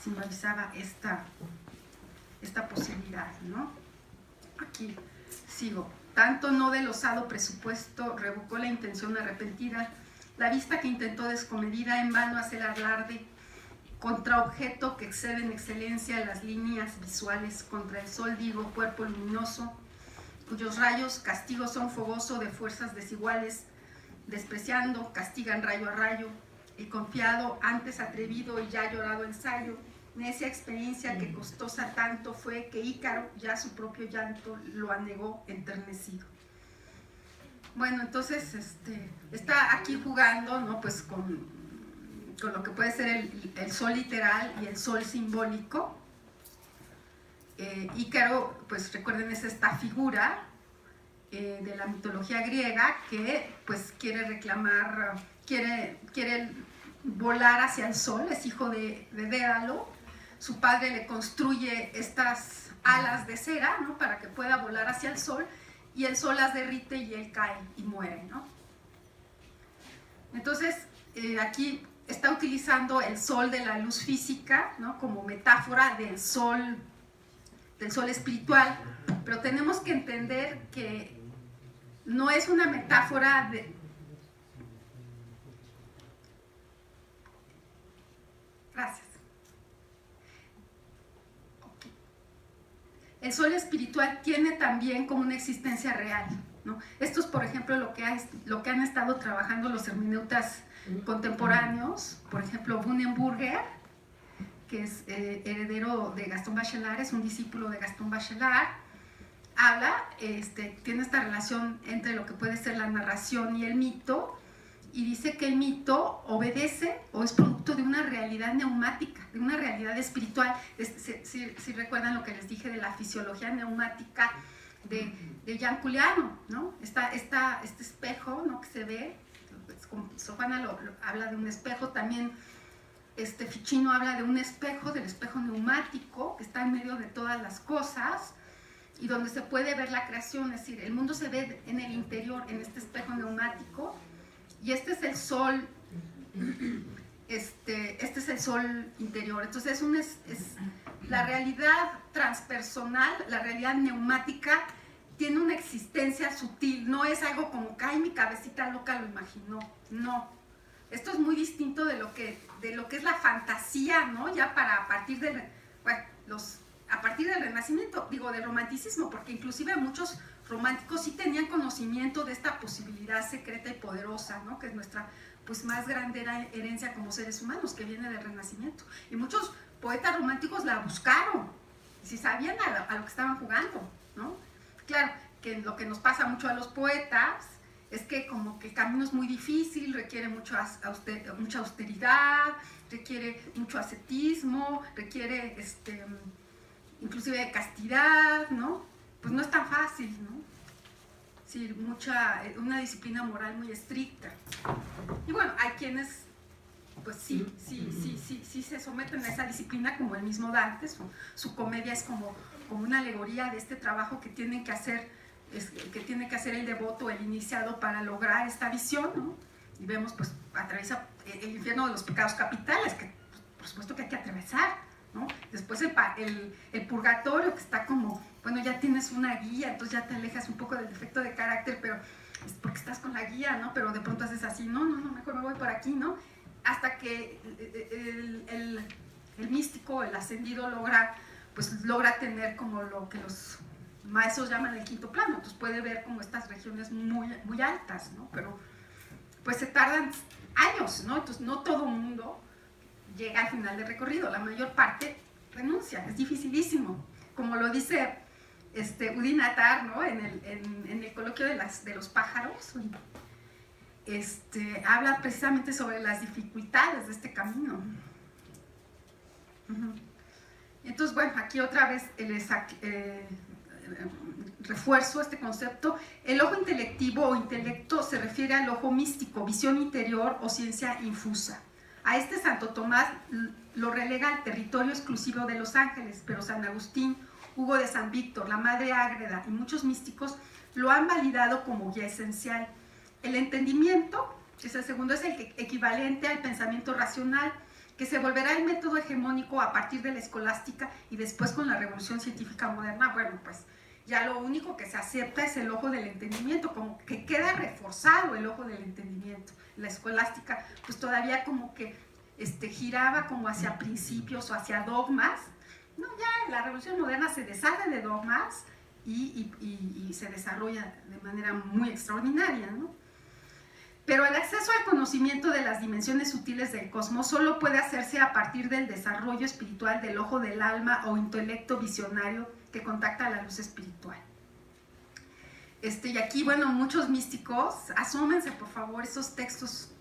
simbolizaba esta posibilidad, ¿no? Aquí sigo. Tanto no del osado presupuesto revocó la intención arrepentida, la vista que intentó descomedida en vano hacer alarde contra objeto que excede en excelencia las líneas visuales, contra el sol digo, cuerpo luminoso, cuyos rayos castigos son fogoso de fuerzas desiguales, despreciando, castigan rayo a rayo, el confiado, antes atrevido y ya llorado ensayo, necia experiencia que costosa tanto fue que Ícaro ya su propio llanto lo anegó enternecido. Bueno, entonces está aquí jugando, ¿no? Pues con lo que puede ser el sol literal y el sol simbólico. Ícaro, pues recuerden, es esta figura de la mitología griega que pues quiere reclamar, quiere volar hacia el sol, es hijo de Dédalo. Su padre le construye estas alas de cera, ¿no? Para que pueda volar hacia el sol, y el sol las derrite y él cae y muere, ¿no? Entonces, aquí está utilizando el sol de la luz física, ¿no? Como metáfora del sol espiritual, pero tenemos que entender que no es una metáfora de... Gracias. Okay. El sol espiritual tiene también como una existencia real, ¿no? Esto es, por ejemplo, lo que han estado trabajando los hermeneutas contemporáneos. Por ejemplo, Bunenburger, que es heredero de Gaston Bachelard, es un discípulo de Gaston Bachelard, tiene esta relación entre lo que puede ser la narración y el mito, y dice que el mito obedece o es producto de una realidad neumática, de una realidad espiritual. Si recuerdan lo que les dije de la fisiología neumática de Jean Couliano, ¿no? Este espejo, ¿no? Que se ve, Sofana habla de un espejo, también Ficino habla de un espejo, del espejo neumático que está en medio de todas las cosas y donde se puede ver la creación, es decir, el mundo se ve en el interior, en este espejo neumático, y este es el sol, este es el sol interior. Entonces es la realidad transpersonal, la realidad neumática tiene una existencia sutil, no es algo como que, ay, mi cabecita loca lo imaginó, no. Esto es muy distinto de lo que es la fantasía, ¿no? Ya a partir del Renacimiento, del Romanticismo, porque inclusive muchos románticos sí tenían conocimiento de esta posibilidad secreta y poderosa, ¿no? Que es nuestra pues más grande herencia como seres humanos, que viene del Renacimiento. Y muchos poetas románticos la buscaron, si sabían a lo que estaban jugando, ¿no? Claro, que lo que nos pasa mucho a los poetas es que como que el camino es muy difícil, requiere mucha austeridad, requiere mucho ascetismo, requiere inclusive castidad, ¿no? Pues no es tan fácil, ¿no? Sí, una disciplina moral muy estricta. Y bueno, hay quienes pues sí se someten a esa disciplina, como el mismo Dante. Su comedia es como una alegoría de este trabajo que tiene que hacer el devoto, el iniciado, para lograr esta visión, ¿no? Y vemos, pues, atraviesa el infierno de los pecados capitales, que pues, por supuesto que hay que atravesar, ¿no? Después el purgatorio, que está como, bueno, ya tienes una guía, entonces ya te alejas un poco del defecto de carácter, pero es porque estás con la guía, ¿no? Pero de pronto haces así, no, mejor me voy por aquí, ¿no? Hasta que el místico, el ascendido, logra tener como lo que los maestros llaman el quinto plano. Entonces puede ver como estas regiones muy, muy altas, ¿no? Pero pues se tardan años, ¿no? Entonces no todo el mundo llega al final del recorrido, la mayor parte renuncia, es dificilísimo. Como lo dice Udin Attar, ¿no? En el coloquio de los pájaros, habla precisamente sobre las dificultades de este camino. Entonces, bueno, aquí otra vez refuerzo este concepto. El ojo intelectivo o intelecto se refiere al ojo místico, visión interior o ciencia infusa. A Santo Tomás lo relega al territorio exclusivo de los ángeles, pero San Agustín, Hugo de San Víctor, la Madre Ágreda y muchos místicos lo han validado como guía esencial. El entendimiento, que es el segundo, es el equivalente al pensamiento racional, que se volverá el método hegemónico a partir de la escolástica y después con la revolución científica moderna. Bueno, pues ya lo único que se acepta es el ojo del entendimiento, como que queda reforzado el ojo del entendimiento. La escolástica pues todavía como que giraba como hacia principios o hacia dogmas. No, ya la revolución moderna se deshace de dogmas y se desarrolla de manera muy extraordinaria, ¿no? Pero el acceso al conocimiento de las dimensiones sutiles del cosmos solo puede hacerse a partir del desarrollo espiritual del ojo del alma o intelecto visionario que contacta la luz espiritual. Y aquí, bueno, muchos místicos, asómense por favor, esos textos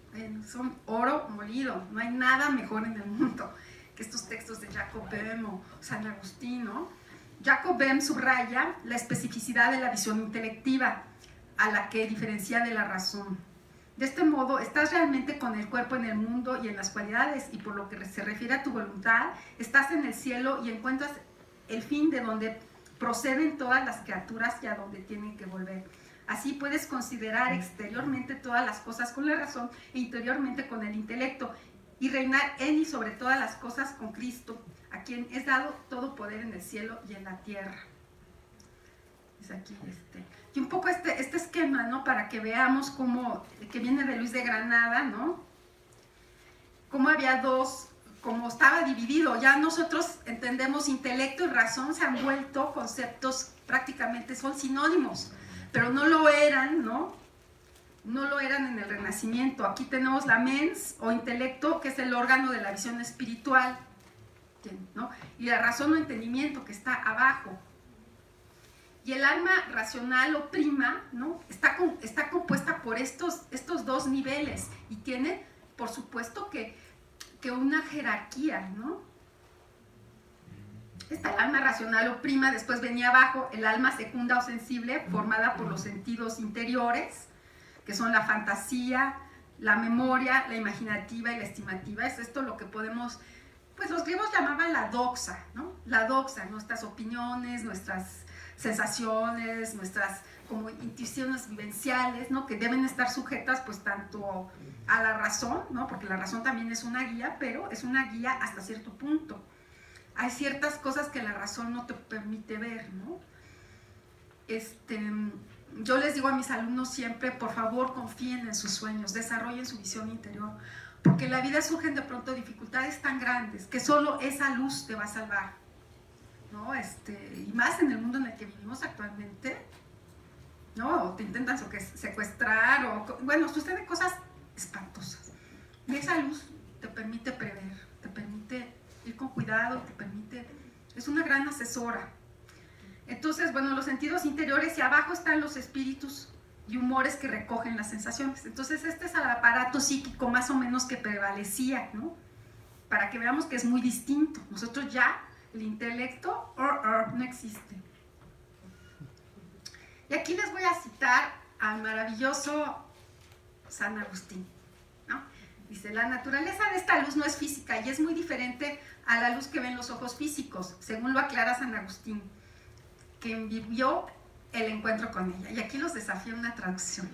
son oro molido, no hay nada mejor en el mundo que estos textos de Jacob Boehme o San Agustín, ¿no? Jacob Boehme subraya la especificidad de la visión intelectiva, a la que diferencia de la razón. De este modo, estás realmente con el cuerpo en el mundo y en las cualidades, y por lo que se refiere a tu voluntad, estás en el cielo y encuentras el fin de donde proceden todas las criaturas y a donde tienen que volver. Así puedes considerar exteriormente todas las cosas con la razón e interiormente con el intelecto, y reinar en y sobre todas las cosas con Cristo, a quien es dado todo poder en el cielo y en la tierra. Es aquí y un poco este esquema, ¿no? Para que veamos cómo, que viene de Luis de Granada, ¿no? Cómo había dos, como estaba dividido. Ya nosotros entendemos intelecto y razón, se han vuelto conceptos prácticamente, son sinónimos, pero no lo eran, ¿no? No lo eran en el Renacimiento. Aquí tenemos la mens o intelecto, que es el órgano de la visión espiritual, ¿no? Y la razón o entendimiento, que está abajo. Y el alma racional o prima, ¿no? Está compuesta por estos dos niveles y tiene, por supuesto, que una jerarquía, ¿no? Está el alma racional o prima, después venía abajo el alma secunda o sensible, formada por los sentidos interiores, que son la fantasía, la memoria, la imaginativa y la estimativa. Es esto lo que podemos, pues los griegos llamaban la doxa, ¿no? La doxa, nuestras opiniones, nuestras sensaciones, nuestras como intuiciones vivenciales, ¿no? Que deben estar sujetas pues tanto a la razón, ¿no? Porque la razón también es una guía, pero es una guía hasta cierto punto. Hay ciertas cosas que la razón no te permite ver, ¿no? Yo les digo a mis alumnos siempre, por favor, confíen en sus sueños, desarrollen su visión interior, porque en la vida surgen de pronto dificultades tan grandes que solo esa luz te va a salvar, ¿no? Y más en el mundo en el que vivimos actualmente, ¿no? O te intentan secuestrar, o bueno, suceden cosas espantosas. Y esa luz te permite prever, te permite ir con cuidado, te permite, es una gran asesora. Entonces, bueno, los sentidos interiores, y abajo están los espíritus y humores que recogen las sensaciones. Entonces, este es el aparato psíquico más o menos que prevalecía, ¿no? Para que veamos que es muy distinto. Nosotros ya, el intelecto, no existe. Y aquí les voy a citar al maravilloso San Agustín, ¿no? Dice, la naturaleza de esta luz no es física y es muy diferente a la luz que ven los ojos físicos, según lo aclara San Agustín, quien vivió el encuentro con ella. Y aquí los desafío una traducción.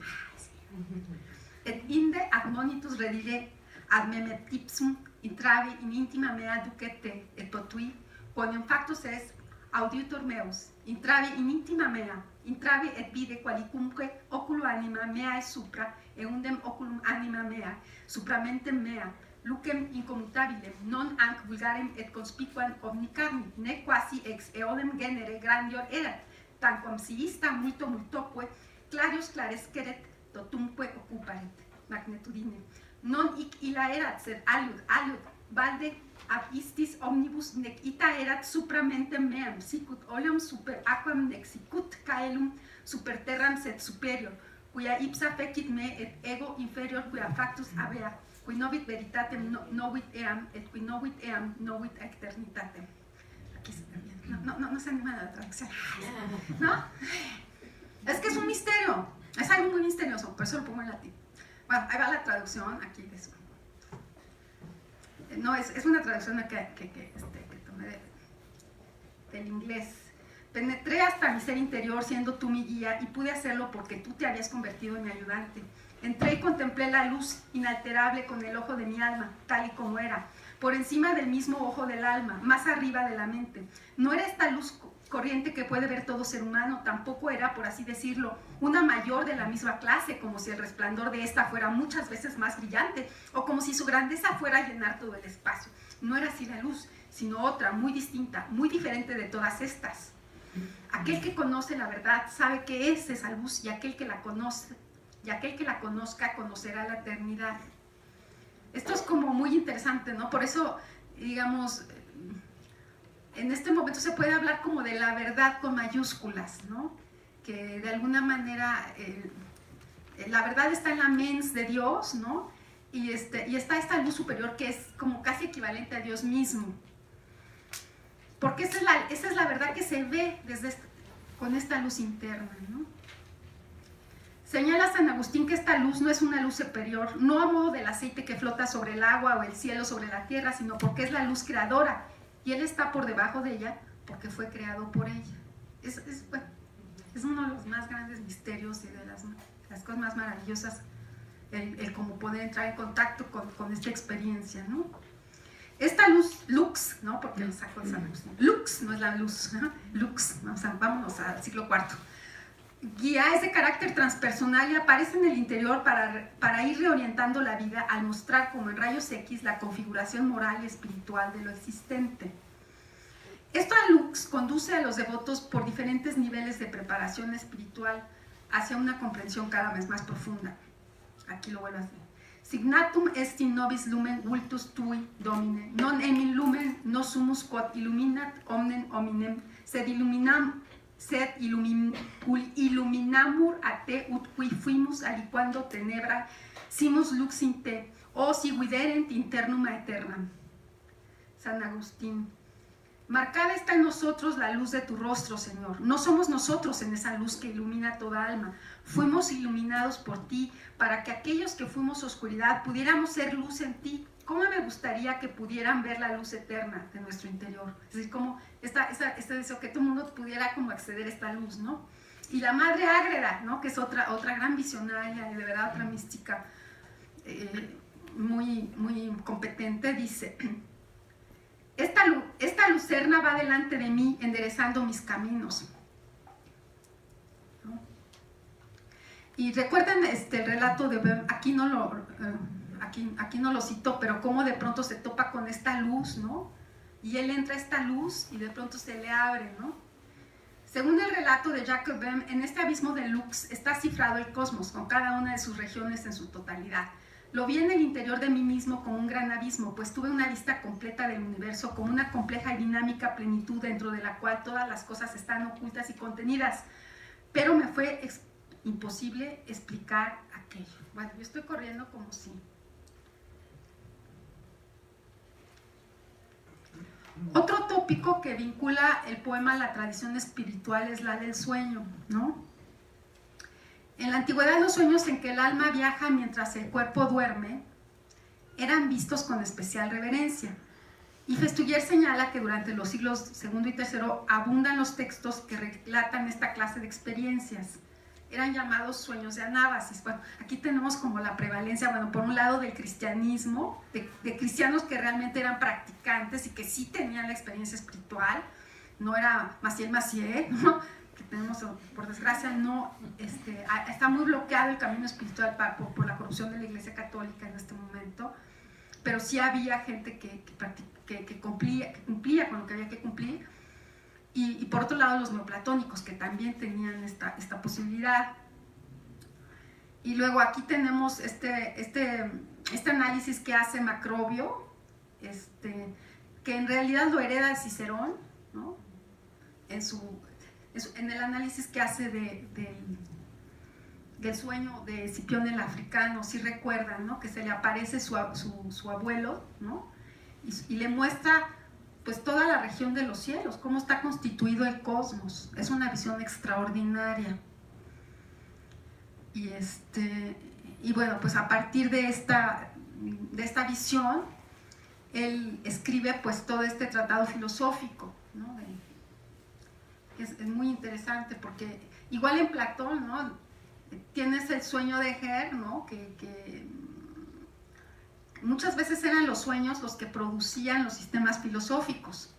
Et inde admonitus redire ad meme tipsum intravi in intima mea ducete et potui, quoniam factus es auditor meus, intravi in intima mea, intravi et vide qualicumque oculo anima mea est supra, eundem oculum anima mea, supramentem mea, lucem incomutabilem, non anc vulgarem et conspicuam omnicarni, ne quasi ex eodem genere grandior erat, tanquam si ista multo multoque, clarius claresceret, totumque occuparet, magnitudine. Non hic illa erat, sed aliud, valde ab istis omnibus nec ita erat supramentem meam, sicut oleum super aquam nec sicut caelum super terram sed superior, quia ipsa fecit me et ego inferior quia factus habea, qui novit veritatem novit eam, et qui novit eam novit eternitatem. Aquí se termina. No se anima la traducción. ¿No? Es que es un misterio. Es algo muy misterioso, por eso lo pongo en latín. Bueno, ahí va la traducción aquí de eso. No, es una traducción que tomé del inglés. Penetré hasta mi ser interior siendo tú mi guía y pude hacerlo porque tú te habías convertido en mi ayudante. Entré y contemplé la luz inalterable con el ojo de mi alma, tal y como era. por encima del mismo ojo del alma, más arriba de la mente. No era esta luz corriente que puede ver todo ser humano, tampoco era, por así decirlo, una mayor de la misma clase, como si el resplandor de esta fuera muchas veces más brillante, o como si su grandeza fuera a llenar todo el espacio. No era así la luz, sino otra, muy distinta, muy diferente de todas estas. Aquel que conoce la verdad sabe que es esa luz, y aquel que la conoce, y aquel que la conozca conocerá la eternidad. Esto es como muy interesante, ¿no? Por eso, digamos, en este momento se puede hablar como de la verdad con mayúsculas, ¿no? Que de alguna manera la verdad está en la mens de Dios, ¿no? Y está esta luz superior que es como casi equivalente a Dios mismo. Porque esa es la verdad que se ve con esta luz interna, ¿no? Señala San Agustín que esta luz no es una luz superior, no a modo del aceite que flota sobre el agua o el cielo sobre la tierra, sino porque es la luz creadora, y Él está por debajo de ella porque fue creado por ella. Es uno de los más grandes misterios y de las cosas más maravillosas, el cómo poder entrar en contacto con esta experiencia, ¿no? Esta luz, lux, ¿no? Porque lo sacó de San Agustín. Lux no es la luz, ¿no? Lux, vámonos al siglo IV. Guía es de carácter transpersonal y aparece en el interior para ir reorientando la vida al mostrar como en rayos X la configuración moral y espiritual de lo existente. Esta lux conduce a los devotos por diferentes niveles de preparación espiritual hacia una comprensión cada vez más profunda. Aquí lo vuelvo a hacer. Signatum est in nobis lumen vultus tui, Domine, non emin lumen no sumus quod illuminat omnem hominem, sed illuminamur a te ut qui fuimus aliquando tenebra simus lux in te, o si viderent internum aeternam. San Agustín. Marcada está en nosotros la luz de tu rostro, Señor. No somos nosotros en esa luz que ilumina toda alma. Fuimos iluminados por ti para que aquellos que fuimos oscuridad pudiéramos ser luz en ti. ¿Cómo me gustaría que pudieran ver la luz eterna de nuestro interior? Es decir, como este deseo que todo el mundo pudiera como acceder a esta luz, ¿no? Y la Madre Ágreda, ¿no? Que es otra gran visionaria y de verdad otra mística muy, muy competente, dice: esta lucerna va delante de mí enderezando mis caminos. ¿No? Y recuerden el relato de Böhm, aquí no lo cito, pero cómo de pronto se topa con esta luz, ¿no? Y él entra a esta luz y de pronto se le abre, ¿no? Según el relato de Jacob Böhm, en este abismo de lux está cifrado el cosmos, con cada una de sus regiones en su totalidad. Lo vi en el interior de mí mismo como un gran abismo, pues tuve una vista completa del universo, como una compleja y dinámica plenitud dentro de la cual todas las cosas están ocultas y contenidas. Pero me fue imposible explicar aquello. Bueno, yo estoy corriendo como si... Otro tópico que vincula el poema a la tradición espiritual es la del sueño, ¿no? En la antigüedad, los sueños en que el alma viaja mientras el cuerpo duerme eran vistos con especial reverencia. Y Festuyer señala que durante los siglos II y III abundan los textos que relatan esta clase de experiencias. Eran llamados sueños de anábasis. Bueno, aquí tenemos como la prevalencia, bueno, por un lado del cristianismo, de cristianos que realmente eran practicantes y que sí tenían la experiencia espiritual. No era Maciel, ¿no? Que tenemos, por desgracia, no, está muy bloqueado el camino espiritual por la corrupción de la Iglesia Católica en este momento, pero sí había gente que cumplía con lo que había que cumplir, y por otro lado los neoplatónicos, que también tenían esta posibilidad. Y luego aquí tenemos este análisis que hace Macrobio, que en realidad lo hereda de Cicerón, ¿no? En el análisis que hace del sueño de Escipión el africano, si recuerdan, ¿no? Que se le aparece su abuelo, ¿no? Y le muestra pues toda la región de los cielos, cómo está constituido el cosmos. Es una visión extraordinaria. Y bueno, pues a partir de esta visión, él escribe pues todo este tratado filosófico, ¿no? Es muy interesante porque igual en Platón, ¿no? Tienes el sueño de Her, ¿no? Que muchas veces eran los sueños los que producían los sistemas filosóficos.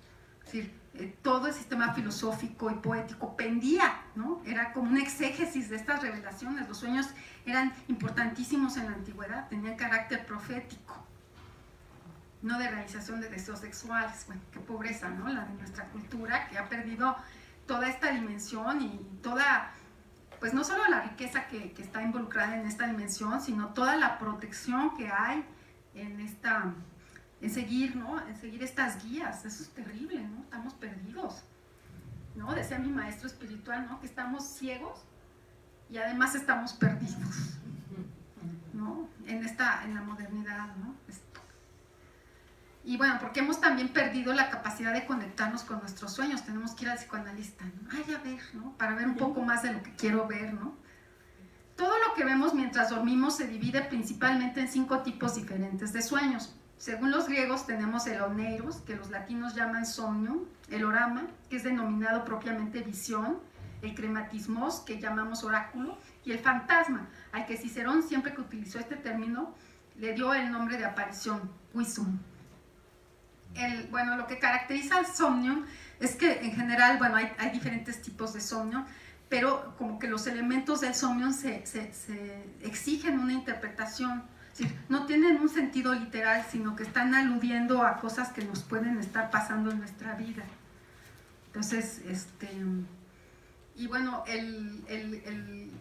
Es decir, todo el sistema filosófico y poético pendía, ¿no? Era como un exégesis de estas revelaciones. Los sueños eran importantísimos en la antigüedad, tenían carácter profético, no de realización de deseos sexuales. Bueno, qué pobreza, ¿no? La de nuestra cultura, que ha perdido toda esta dimensión y toda, pues no solo la riqueza que está involucrada en esta dimensión, sino toda la protección que hay en seguir, ¿no? En seguir estas guías. Eso es terrible, ¿no? Estamos perdidos, ¿no? Decía mi maestro espiritual, ¿no? Que estamos ciegos y además estamos perdidos, ¿no? En la modernidad, ¿no? Y bueno, porque hemos también perdido la capacidad de conectarnos con nuestros sueños. Tenemos que ir al psicoanalista, ¿no? Ay, a ver, ¿no? Para ver un poco más de lo que quiero ver, ¿no? Todo lo que vemos mientras dormimos se divide principalmente en 5 tipos diferentes de sueños. Según los griegos tenemos el oneiros, que los latinos llaman somnium, el orama, que es denominado propiamente visión, el crematismos, que llamamos oráculo, y el fantasma, al que Cicerón, siempre que utilizó este término, le dio el nombre de aparición, visum. Bueno, lo que caracteriza al somnium es que en general, bueno, hay diferentes tipos de somnio, pero como que los elementos del somnio se exigen una interpretación. Es decir, no tienen un sentido literal, sino que están aludiendo a cosas que nos pueden estar pasando en nuestra vida. Entonces, y bueno, el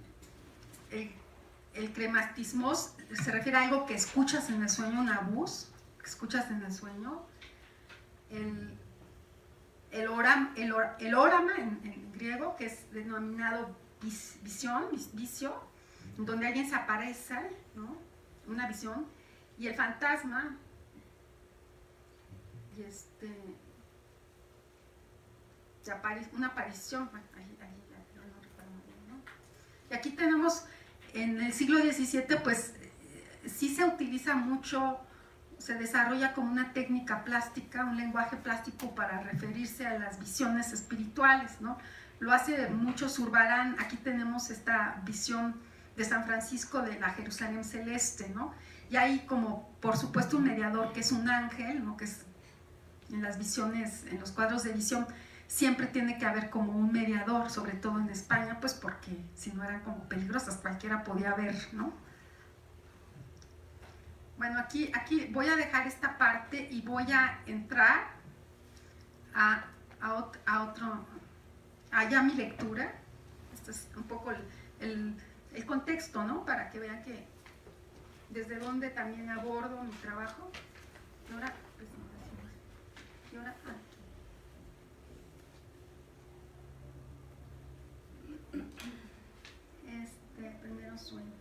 crematismos se refiere a algo que escuchas en el sueño, una voz que escuchas en el sueño. El órama en griego, que es denominado visión, vicio, donde alguien se aparece, ¿no? Una visión, y el fantasma, y una aparición, ahí no recuerdo muy bien, ¿no? Y aquí tenemos, en el siglo XVII, pues sí se utiliza mucho, se desarrolla como una técnica plástica, un lenguaje plástico para referirse a las visiones espirituales, ¿no? Lo hace mucho Zurbarán. Aquí tenemos esta visión de San Francisco de la Jerusalén celeste, ¿no? Y hay como, por supuesto, un mediador que es un ángel, ¿no? Que es en las visiones, en los cuadros de visión, siempre tiene que haber como un mediador, sobre todo en España, pues porque si no eran como peligrosas, cualquiera podía ver, ¿no? Bueno, aquí voy a dejar esta parte y voy a entrar a ya mi lectura. Este es un poco el contexto, ¿no? Para que vean que desde dónde también abordo mi trabajo. Y ahora, presentaciones. Y ahora, aquí. Primero sueño.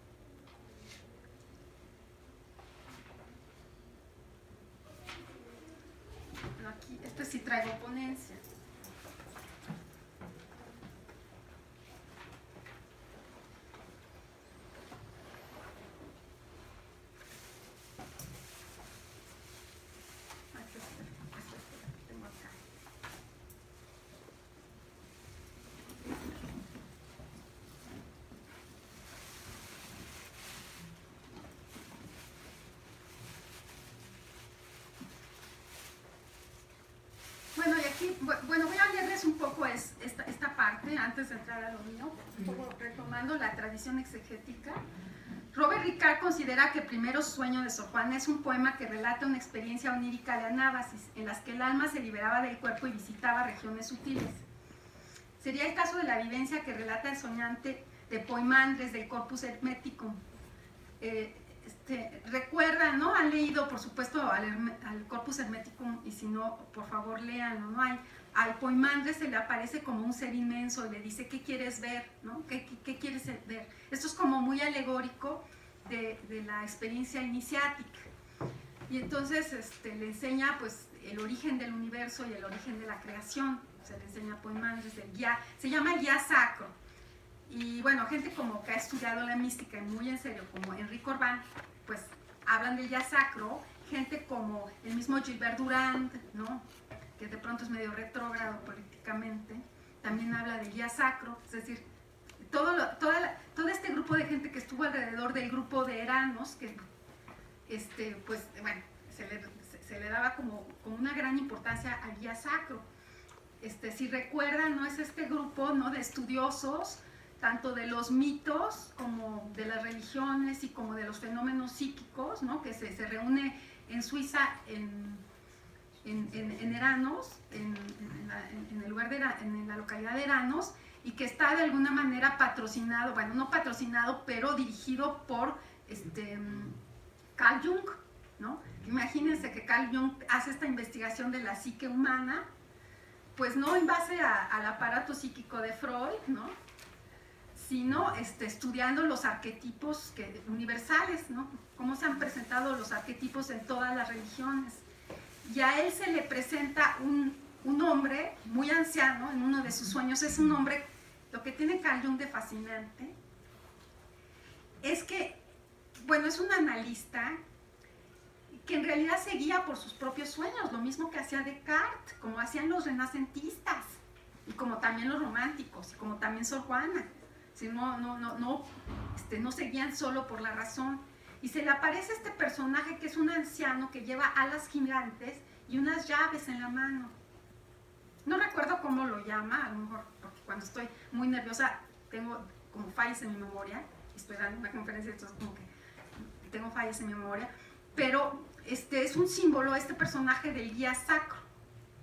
Aquí, sí traigo ponencia. Tengo acá. Bueno, y aquí, bueno, voy a leerles un poco esta parte antes de entrar a lo mío, un poco retomando la tradición exegética. Robert Ricard considera que Primero Sueño de Sor Juana es un poema que relata una experiencia onírica de anábasis, en las que el alma se liberaba del cuerpo y visitaba regiones sutiles. Sería el caso de la vivencia que relata el soñante de Poimandres del Corpus Hermeticum. Recuerdan, ¿no? Han leído, por supuesto, al Corpus Hermeticum, y si no, por favor, léanlo, ¿no? Al Poimandres se le aparece como un ser inmenso y le dice, ¿qué quieres ver? ¿No? ¿Qué quieres ver? Esto es como muy alegórico de la experiencia iniciática. Y entonces le enseña, pues, el origen del universo y el origen de la creación. Se le enseña a Poimandres, se llama guía sacro. Y bueno, gente como que ha estudiado la mística y muy en serio, como Enrique Orbán, pues hablan del ya sacro. Gente como el mismo Gilbert Durand, ¿no? Que de pronto es medio retrógrado políticamente, también habla del ya sacro. Es decir, todo este grupo de gente que estuvo alrededor del grupo de Eranos, que pues bueno, se le daba como una gran importancia al guía sacro. Si recuerdan, ¿no? Es este grupo, ¿no? De estudiosos, tanto de los mitos como de las religiones y como de los fenómenos psíquicos, ¿no? Que se reúne en Suiza, en Eranos, en el lugar en la localidad de Eranos, y que está de alguna manera patrocinado, bueno, no patrocinado, pero dirigido por Carl Jung, ¿no? Imagínense que Carl Jung hace esta investigación de la psique humana, pues no en base al aparato psíquico de Freud, ¿no? Sino estudiando los arquetipos universales, ¿no? Cómo se han presentado los arquetipos en todas las religiones. Y a él se le presenta un hombre muy anciano, en uno de sus sueños. Es un hombre, lo que tiene Carl Jung de fascinante es que, bueno, es un analista que en realidad se guía por sus propios sueños, lo mismo que hacía Descartes, como hacían los renacentistas, y como también los románticos, y como también Sor Juana. Si no se guían solo por la razón. Y se le aparece este personaje que es un anciano que lleva alas gigantes y unas llaves en la mano. No recuerdo cómo lo llama, a lo mejor porque cuando estoy muy nerviosa tengo como fallas en mi memoria, estoy dando una conferencia, entonces como que tengo fallas en mi memoria, pero es un símbolo, este personaje del guía sacro,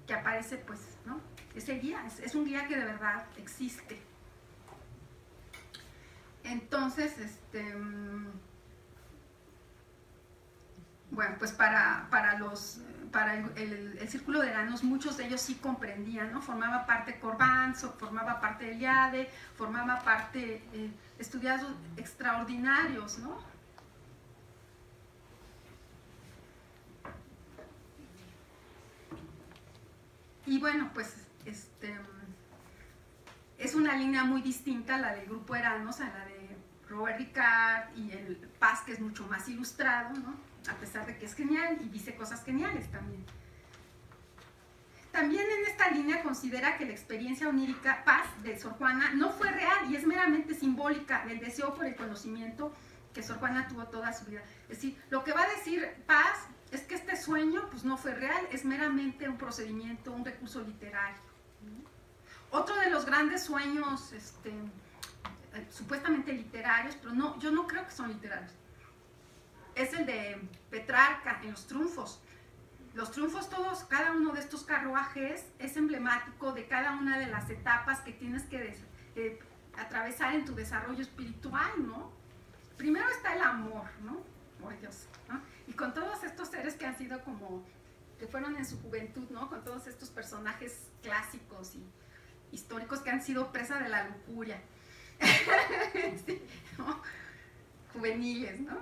que aparece, pues, ¿no? Es el guía, es un guía que de verdad existe. Entonces, bueno, pues para el círculo de Eranos, muchos de ellos sí comprendían, ¿no? Formaba parte Corbán, formaba parte Eliade, formaba parte estudiados extraordinarios, ¿no? Y bueno, pues es una línea muy distinta a la del grupo Eranos, a la de Robert Ricard y el Paz, que es mucho más ilustrado, ¿no? A pesar de que es genial y dice cosas geniales también. También en esta línea considera que la experiencia onírica Paz de Sor Juana no fue real y es meramente simbólica del deseo por el conocimiento que Sor Juana tuvo toda su vida. Es decir, lo que va a decir Paz es que este sueño pues, no fue real, es meramente un procedimiento, un recurso literario. Otro de los grandes sueños supuestamente literarios, pero no, yo no creo que son literarios, es el de Petrarca en Los Triunfos. Los triunfos todos, cada uno de estos carruajes es emblemático de cada una de las etapas que tienes que atravesar en tu desarrollo espiritual, ¿no? Primero está el amor, ¿no? Por Dios, ¿no? Y con todos estos seres que han sido como, que fueron en su juventud, ¿no? Con todos estos personajes clásicos y históricos que han sido presa de la lujuria. Sí, ¿no? Juveniles, ¿no?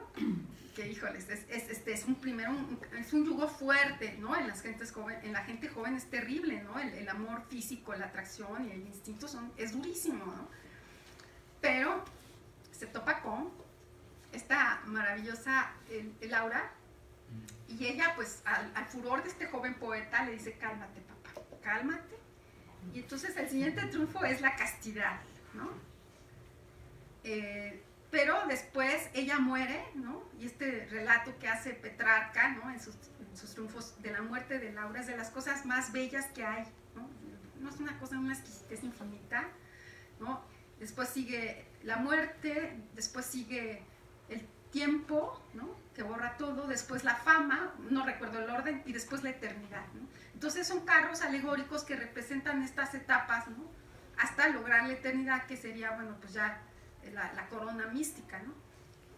Que híjoles, es un yugo fuerte, ¿no? En la gente joven es terrible, ¿no? El amor físico, la atracción y el instinto es durísimo, ¿no? Pero se topa con esta maravillosa Laura, y ella pues al furor de este joven poeta le dice: cálmate, papá, cálmate. Y entonces el siguiente triunfo es la castidad, ¿no? Pero después ella muere, ¿no? Y este relato que hace Petrarca, ¿no? En sus triunfos de la muerte de Laura es de las cosas más bellas que hay, ¿no? No es una cosa, una exquisitez infinita, ¿no? Después sigue la muerte, después sigue el tiempo, ¿no? Que borra todo, después la fama, no recuerdo el orden, y después la eternidad, ¿no? Entonces son carros alegóricos que representan estas etapas, ¿no? Hasta lograr la eternidad, que sería, bueno, pues ya la corona mística, ¿no?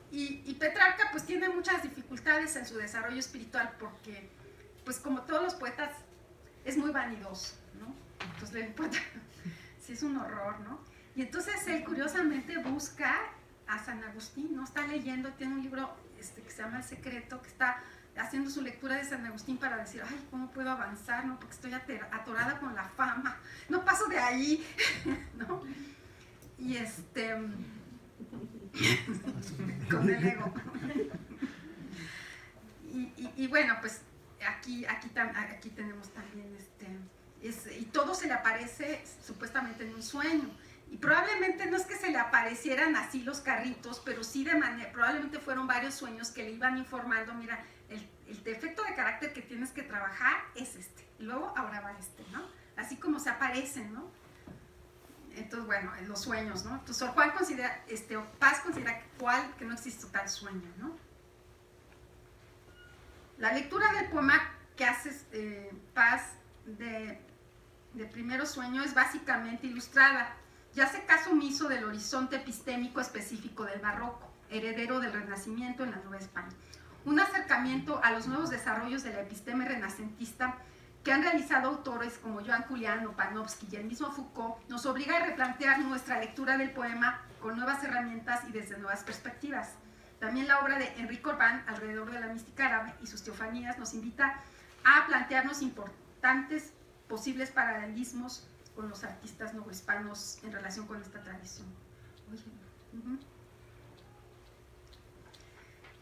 Y Petrarca pues tiene muchas dificultades en su desarrollo espiritual porque, pues como todos los poetas, es muy vanidoso, ¿no? Entonces le importa, sí, es un horror, ¿no? Y entonces él curiosamente busca a San Agustín, ¿no? Está leyendo, tiene un libro que se llama El Secreto, que está haciendo su lectura de San Agustín para decir: ay, ¿cómo puedo avanzar? ¿No? Porque estoy atorada con la fama, no paso de ahí, ¿no? Y con el ego. Y bueno, pues aquí tenemos también y todo se le aparece supuestamente en un sueño. Y probablemente no es que se le aparecieran así los carritos, pero sí probablemente fueron varios sueños que le iban informando, mira, el defecto de carácter que tienes que trabajar es este, y luego ahora va este, ¿no? Así como se aparecen, ¿no? Entonces, bueno, los sueños, ¿no? Entonces, Sor Juan considera, Paz considera que no existe tal sueño, ¿no? La lectura del poema que hace Paz de Primero Sueño es básicamente ilustrada. Ya hace caso omiso del horizonte epistémico específico del barroco, heredero del Renacimiento en la Nueva España. Un acercamiento a los nuevos desarrollos de la episteme renacentista que han realizado autores como Joan Julián, Panofsky y el mismo Foucault, nos obliga a replantear nuestra lectura del poema con nuevas herramientas y desde nuevas perspectivas. También la obra de Enrique Orbán, alrededor de la mística árabe y sus teofanías, nos invita a plantearnos importantes posibles paralelismos con los artistas novohispanos en relación con esta tradición.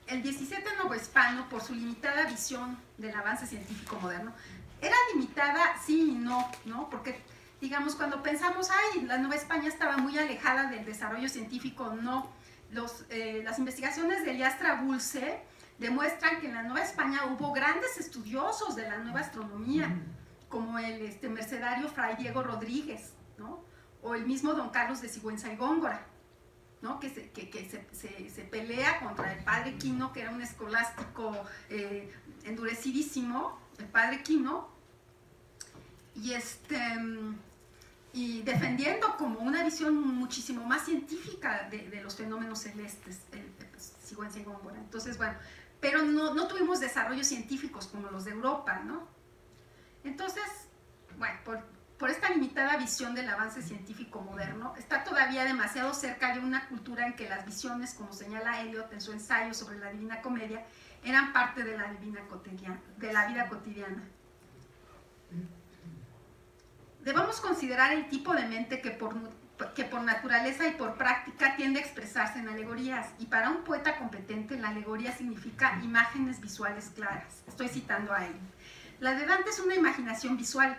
El 17 novohispano, por su limitada visión del avance científico moderno, era limitada sí y no, porque, digamos, cuando pensamos, la Nueva España estaba muy alejada del desarrollo científico, no. Las investigaciones de Elias Trabulce demuestran que en la Nueva España hubo grandes estudiosos de la nueva astronomía, como el mercedario Fray Diego Rodríguez, ¿no? O el mismo don Carlos de Sigüenza y Góngora, ¿no? que se pelea contra el padre Quino, que era un escolástico endurecidísimo, el padre Quino, y defendiendo como una visión muchísimo más científica de los fenómenos celestes, Sigüenza y Góngora. Entonces, bueno, pero no tuvimos desarrollos científicos como los de Europa, ¿no? Entonces, bueno, por esta limitada visión del avance científico moderno, está todavía demasiado cerca de una cultura en que las visiones, como señala Eliot en su ensayo sobre la Divina Comedia, eran parte de la vida cotidiana. Debemos considerar el tipo de mente que por naturaleza y por práctica tiende a expresarse en alegorías, y para un poeta competente la alegoría significa imágenes visuales claras. Estoy citando a él. La de Dante es una imaginación visual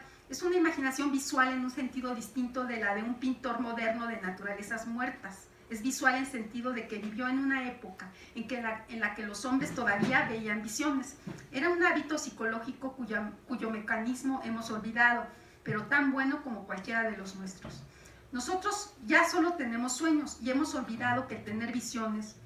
en un sentido distinto de la de un pintor moderno de naturalezas muertas. Es visual en sentido de que vivió en una época en la que los hombres todavía veían visiones. Era un hábito psicológico cuyo mecanismo hemos olvidado, pero tan bueno como cualquiera de los nuestros. Nosotros ya solo tenemos sueños y hemos olvidado que tener visiones,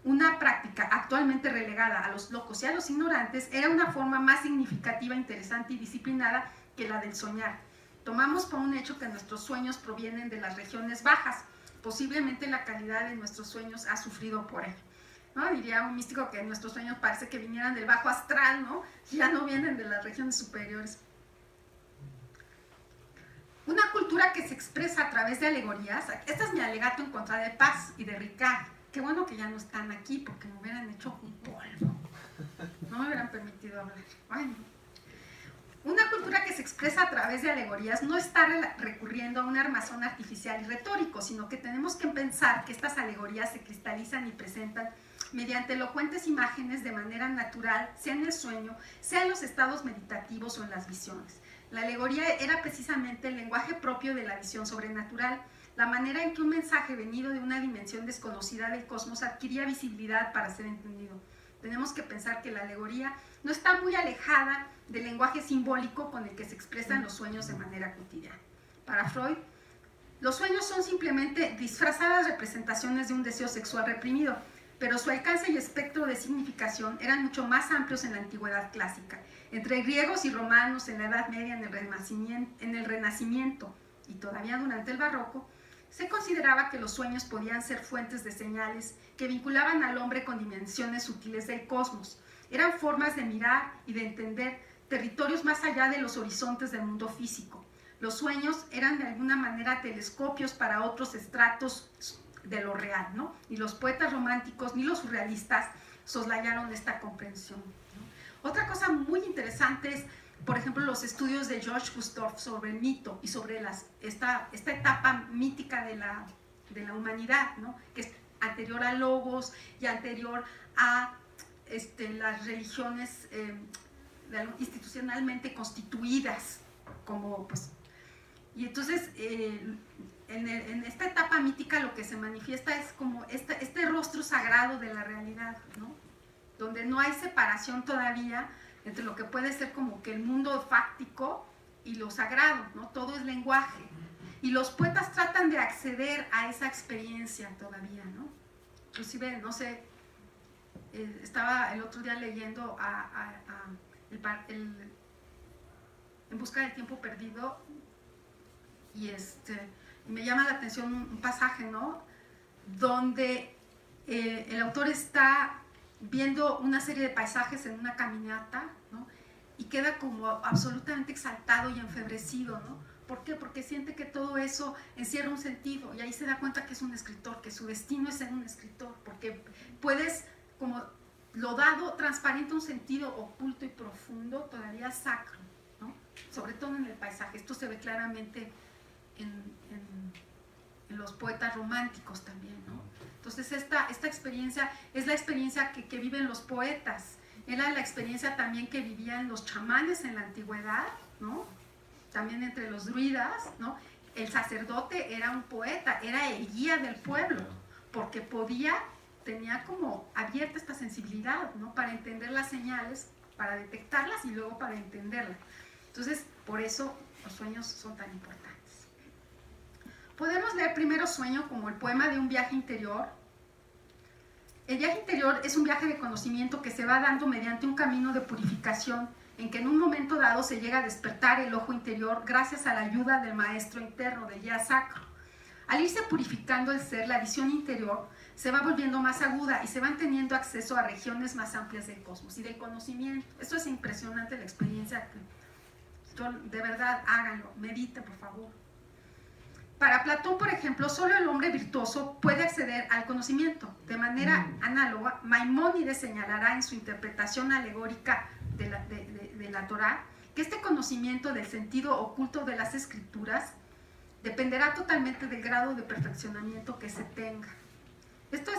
una práctica actualmente relegada a los locos y a los ignorantes, era una forma más significativa, interesante y disciplinada que la del soñar. Tomamos por un hecho que nuestros sueños provienen de las regiones bajas. Posiblemente la calidad de nuestros sueños ha sufrido por ello, ¿no? Diría un místico que nuestros sueños parece que vinieran del bajo astral, ¿no? Ya no vienen de las regiones superiores. Una cultura que se expresa a través de alegorías. Este es mi alegato en contra de Paz y de Ricard. Qué bueno que ya no están aquí, porque me hubieran hecho un polvo. No me hubieran permitido hablar. Ay, una cultura que se expresa a través de alegorías no está recurriendo a un armazón artificial y retórico, sino que tenemos que pensar que estas alegorías se cristalizan y presentan mediante elocuentes imágenes de manera natural, sea en el sueño, sea en los estados meditativos o en las visiones. La alegoría era precisamente el lenguaje propio de la visión sobrenatural, la manera en que un mensaje venido de una dimensión desconocida del cosmos adquiría visibilidad para ser entendido. Tenemos que pensar que la alegoría no está muy alejada del lenguaje simbólico con el que se expresan los sueños de manera cotidiana. Para Freud, los sueños son simplemente disfrazadas representaciones de un deseo sexual reprimido, pero su alcance y espectro de significación eran mucho más amplios en la antigüedad clásica. Entre griegos y romanos, en la Edad Media, en el Renacimiento y todavía durante el Barroco, se consideraba que los sueños podían ser fuentes de señales que vinculaban al hombre con dimensiones sutiles del cosmos. Eran formas de mirar y de entender territorios más allá de los horizontes del mundo físico. Los sueños eran de alguna manera telescopios para otros estratos de lo real, ¿no? Ni los poetas románticos ni los surrealistas soslayaron esta comprensión, ¿no? Otra cosa muy interesante es, por ejemplo, los estudios de George Gustorf sobre el mito y sobre esta etapa mítica de la humanidad, ¿no? Que es anterior a Logos y anterior a las religiones institucionalmente constituidas, como pues. Y entonces, en esta etapa mítica lo que se manifiesta es como este rostro sagrado de la realidad, ¿no? Donde no hay separación todavía entre lo que puede ser como que el mundo fáctico y lo sagrado, ¿no? Todo es lenguaje. Y los poetas tratan de acceder a esa experiencia todavía, ¿no? Inclusive, no sé, estaba el otro día leyendo En busca del tiempo perdido y me llama la atención un pasaje, ¿no? Donde el autor está viendo una serie de paisajes en una caminata, ¿no? Y queda como absolutamente exaltado y enfebrecido, ¿no? ¿Por qué? Porque siente que todo eso encierra un sentido y ahí se da cuenta que es un escritor, que su destino es ser un escritor, porque puedes, como lo dado, transparente un sentido oculto y profundo, todavía sacro, ¿no? Sobre todo en el paisaje. Esto se ve claramente en los poetas románticos también, ¿no? Entonces esta experiencia es la experiencia que viven los poetas, era la experiencia también que vivían los chamanes en la antigüedad, ¿no? También entre los druidas, ¿no? El sacerdote era un poeta, era el guía del pueblo, porque tenía como abierta esta sensibilidad, ¿no? Para entender las señales, para detectarlas y luego para entenderlas. Entonces, por eso los sueños son tan importantes. Podemos leer primero Sueño como el poema de un viaje interior. El viaje interior es un viaje de conocimiento que se va dando mediante un camino de purificación en que en un momento dado se llega a despertar el ojo interior gracias a la ayuda del maestro interno, del guía sacro. Al irse purificando el ser, la visión interior se va volviendo más aguda y se van teniendo acceso a regiones más amplias del cosmos y del conocimiento. Esto es impresionante, la experiencia. De verdad, háganlo, mediten, por favor. Para Platón, por ejemplo, solo el hombre virtuoso puede acceder al conocimiento. De manera análoga, Maimónides señalará en su interpretación alegórica de la Torá que este conocimiento del sentido oculto de las escrituras dependerá totalmente del grado de perfeccionamiento que se tenga. Esto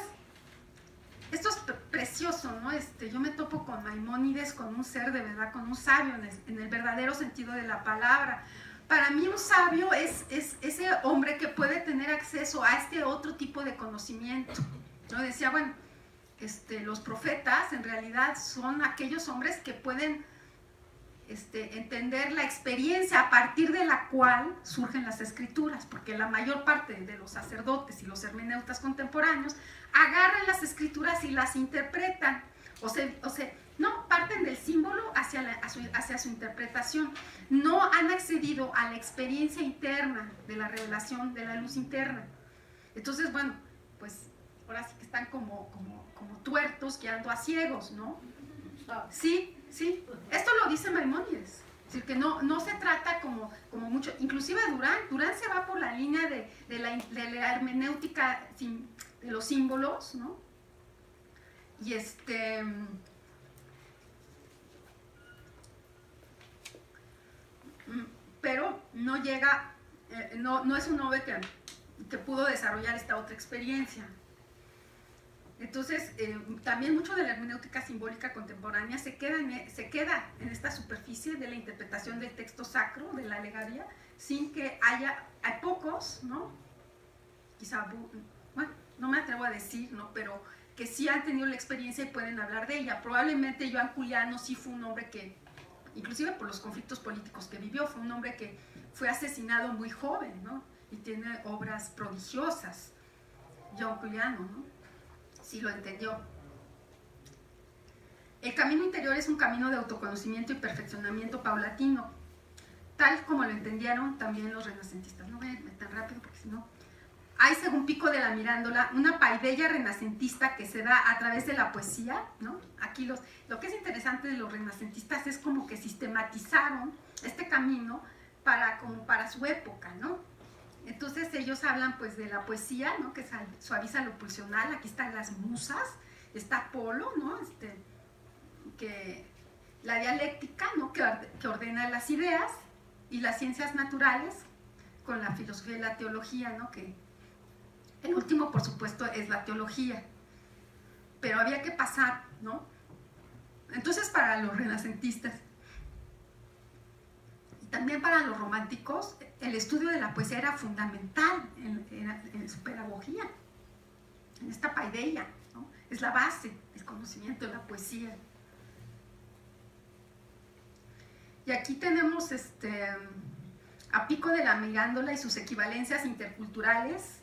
es precioso, ¿no? Yo me topo con Maimónides, con un ser de verdad, con un sabio en el verdadero sentido de la palabra. Para mí un sabio es ese hombre que puede tener acceso a este otro tipo de conocimiento. Yo decía, bueno, los profetas en realidad son aquellos hombres que pueden entender la experiencia a partir de la cual surgen las escrituras, porque la mayor parte de los sacerdotes y los hermeneutas contemporáneos agarran las escrituras y las interpretan, no parten del símbolo hacia su interpretación, no han accedido a la experiencia interna de la revelación de la luz interna. Entonces, bueno, pues ahora sí que están como tuertos guiando a ciegos, ¿no? Sí, esto lo dice Maimónides, es decir, que no se trata como mucho, inclusive Durán se va por la línea de la hermenéutica de los símbolos, ¿no? Y pero no llega, no es un hombre que pudo desarrollar esta otra experiencia. Entonces, también mucho de la hermenéutica simbólica contemporánea se queda en esta superficie de la interpretación del texto sacro, de la alegoría, sin que hay pocos, ¿no? Quizá, bueno, no me atrevo a decir, ¿no? Pero que sí han tenido la experiencia y pueden hablar de ella. Probablemente Joan Juliano sí fue un hombre que, inclusive por los conflictos políticos que vivió, fue un hombre que fue asesinado muy joven, ¿no? Y tiene obras prodigiosas, Joan Juliano, ¿no? Sí lo entendió. El camino interior es un camino de autoconocimiento y perfeccionamiento paulatino, tal como lo entendieron también los renacentistas. No voy a ir tan rápido porque si no... Hay, según Pico de la Mirandola, una paideia renacentista que se da a través de la poesía, ¿no? Aquí lo que es interesante de los renacentistas es como que sistematizaron este camino para su época, ¿no? Entonces ellos hablan pues de la poesía, ¿no? Que suaviza lo pulsional. Aquí están las musas, está Apolo, ¿no? Que la dialéctica, ¿no? que ordena las ideas, y las ciencias naturales con la filosofía y la teología, ¿no? Que el último, por supuesto, es la teología, pero había que pasar, ¿no? Entonces, para los renacentistas, También para los románticos, el estudio de la poesía era fundamental en su pedagogía, en esta paideia, ¿no? Es la base del conocimiento de la poesía. Y aquí tenemos a Pico de la Mirandola y sus equivalencias interculturales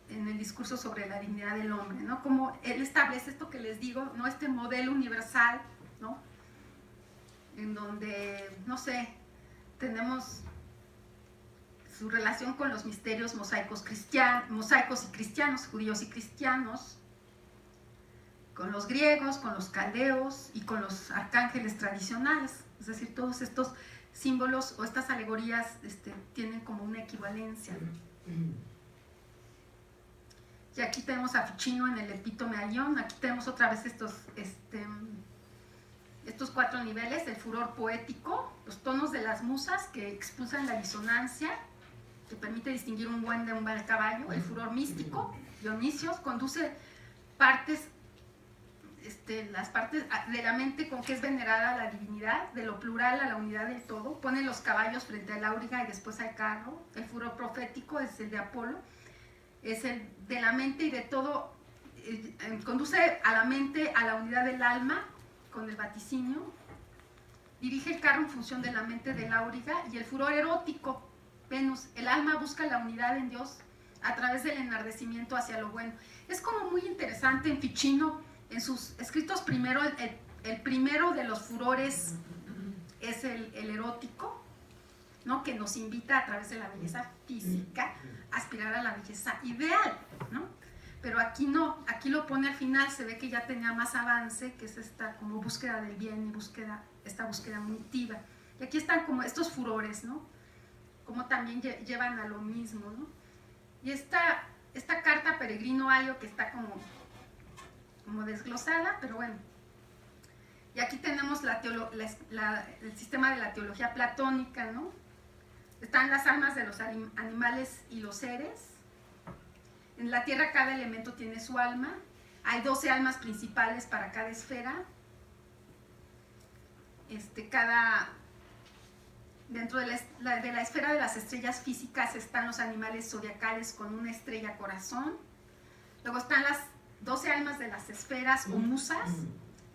en el discurso sobre la dignidad del hombre, ¿no? Como él establece esto que les digo, ¿no? Este modelo universal, ¿no? En donde, no sé, tenemos su relación con los misterios mosaicos y cristianos, judíos y cristianos, con los griegos, con los caldeos y con los arcángeles tradicionales. Es decir, todos estos símbolos o estas alegorías tienen como una equivalencia. Y aquí tenemos a Ficino en el Epítome Aion. Aquí tenemos otra vez estos 4 niveles: el furor poético, los tonos de las musas que expulsan la disonancia, que permite distinguir un buen de un mal caballo; el furor místico, Dionisios, conduce las partes de la mente con que es venerada la divinidad, de lo plural a la unidad del todo, pone los caballos frente al auriga y después al carro. El furor profético es el de Apolo, es el de la mente y de todo, conduce a la mente a la unidad del alma con el vaticinio, dirige el carro en función de la mente del auriga. Y el furor erótico, Venus, el alma busca la unidad en Dios a través del enardecimiento hacia lo bueno. Es como muy interesante en Ficino, en sus escritos primero, el primero de los furores es el erótico, ¿no? Que nos invita a través de la belleza física a aspirar a la belleza ideal, ¿no? Pero aquí no, aquí lo pone al final, se ve que ya tenía más avance, que es esta como búsqueda del bien y esta búsqueda munitiva. Y aquí están como estos furores, ¿no? Como también llevan a lo mismo, ¿no? Y esta carta Peregrino Ayo, que está como desglosada, pero bueno. Y aquí tenemos el sistema de la teología platónica, ¿no? Están las almas de los animales y los seres. En la Tierra cada elemento tiene su alma. Hay 12 almas principales para cada esfera. Dentro de la esfera de las estrellas físicas están los animales zodiacales con una estrella corazón. Luego están las 12 almas de las esferas o musas.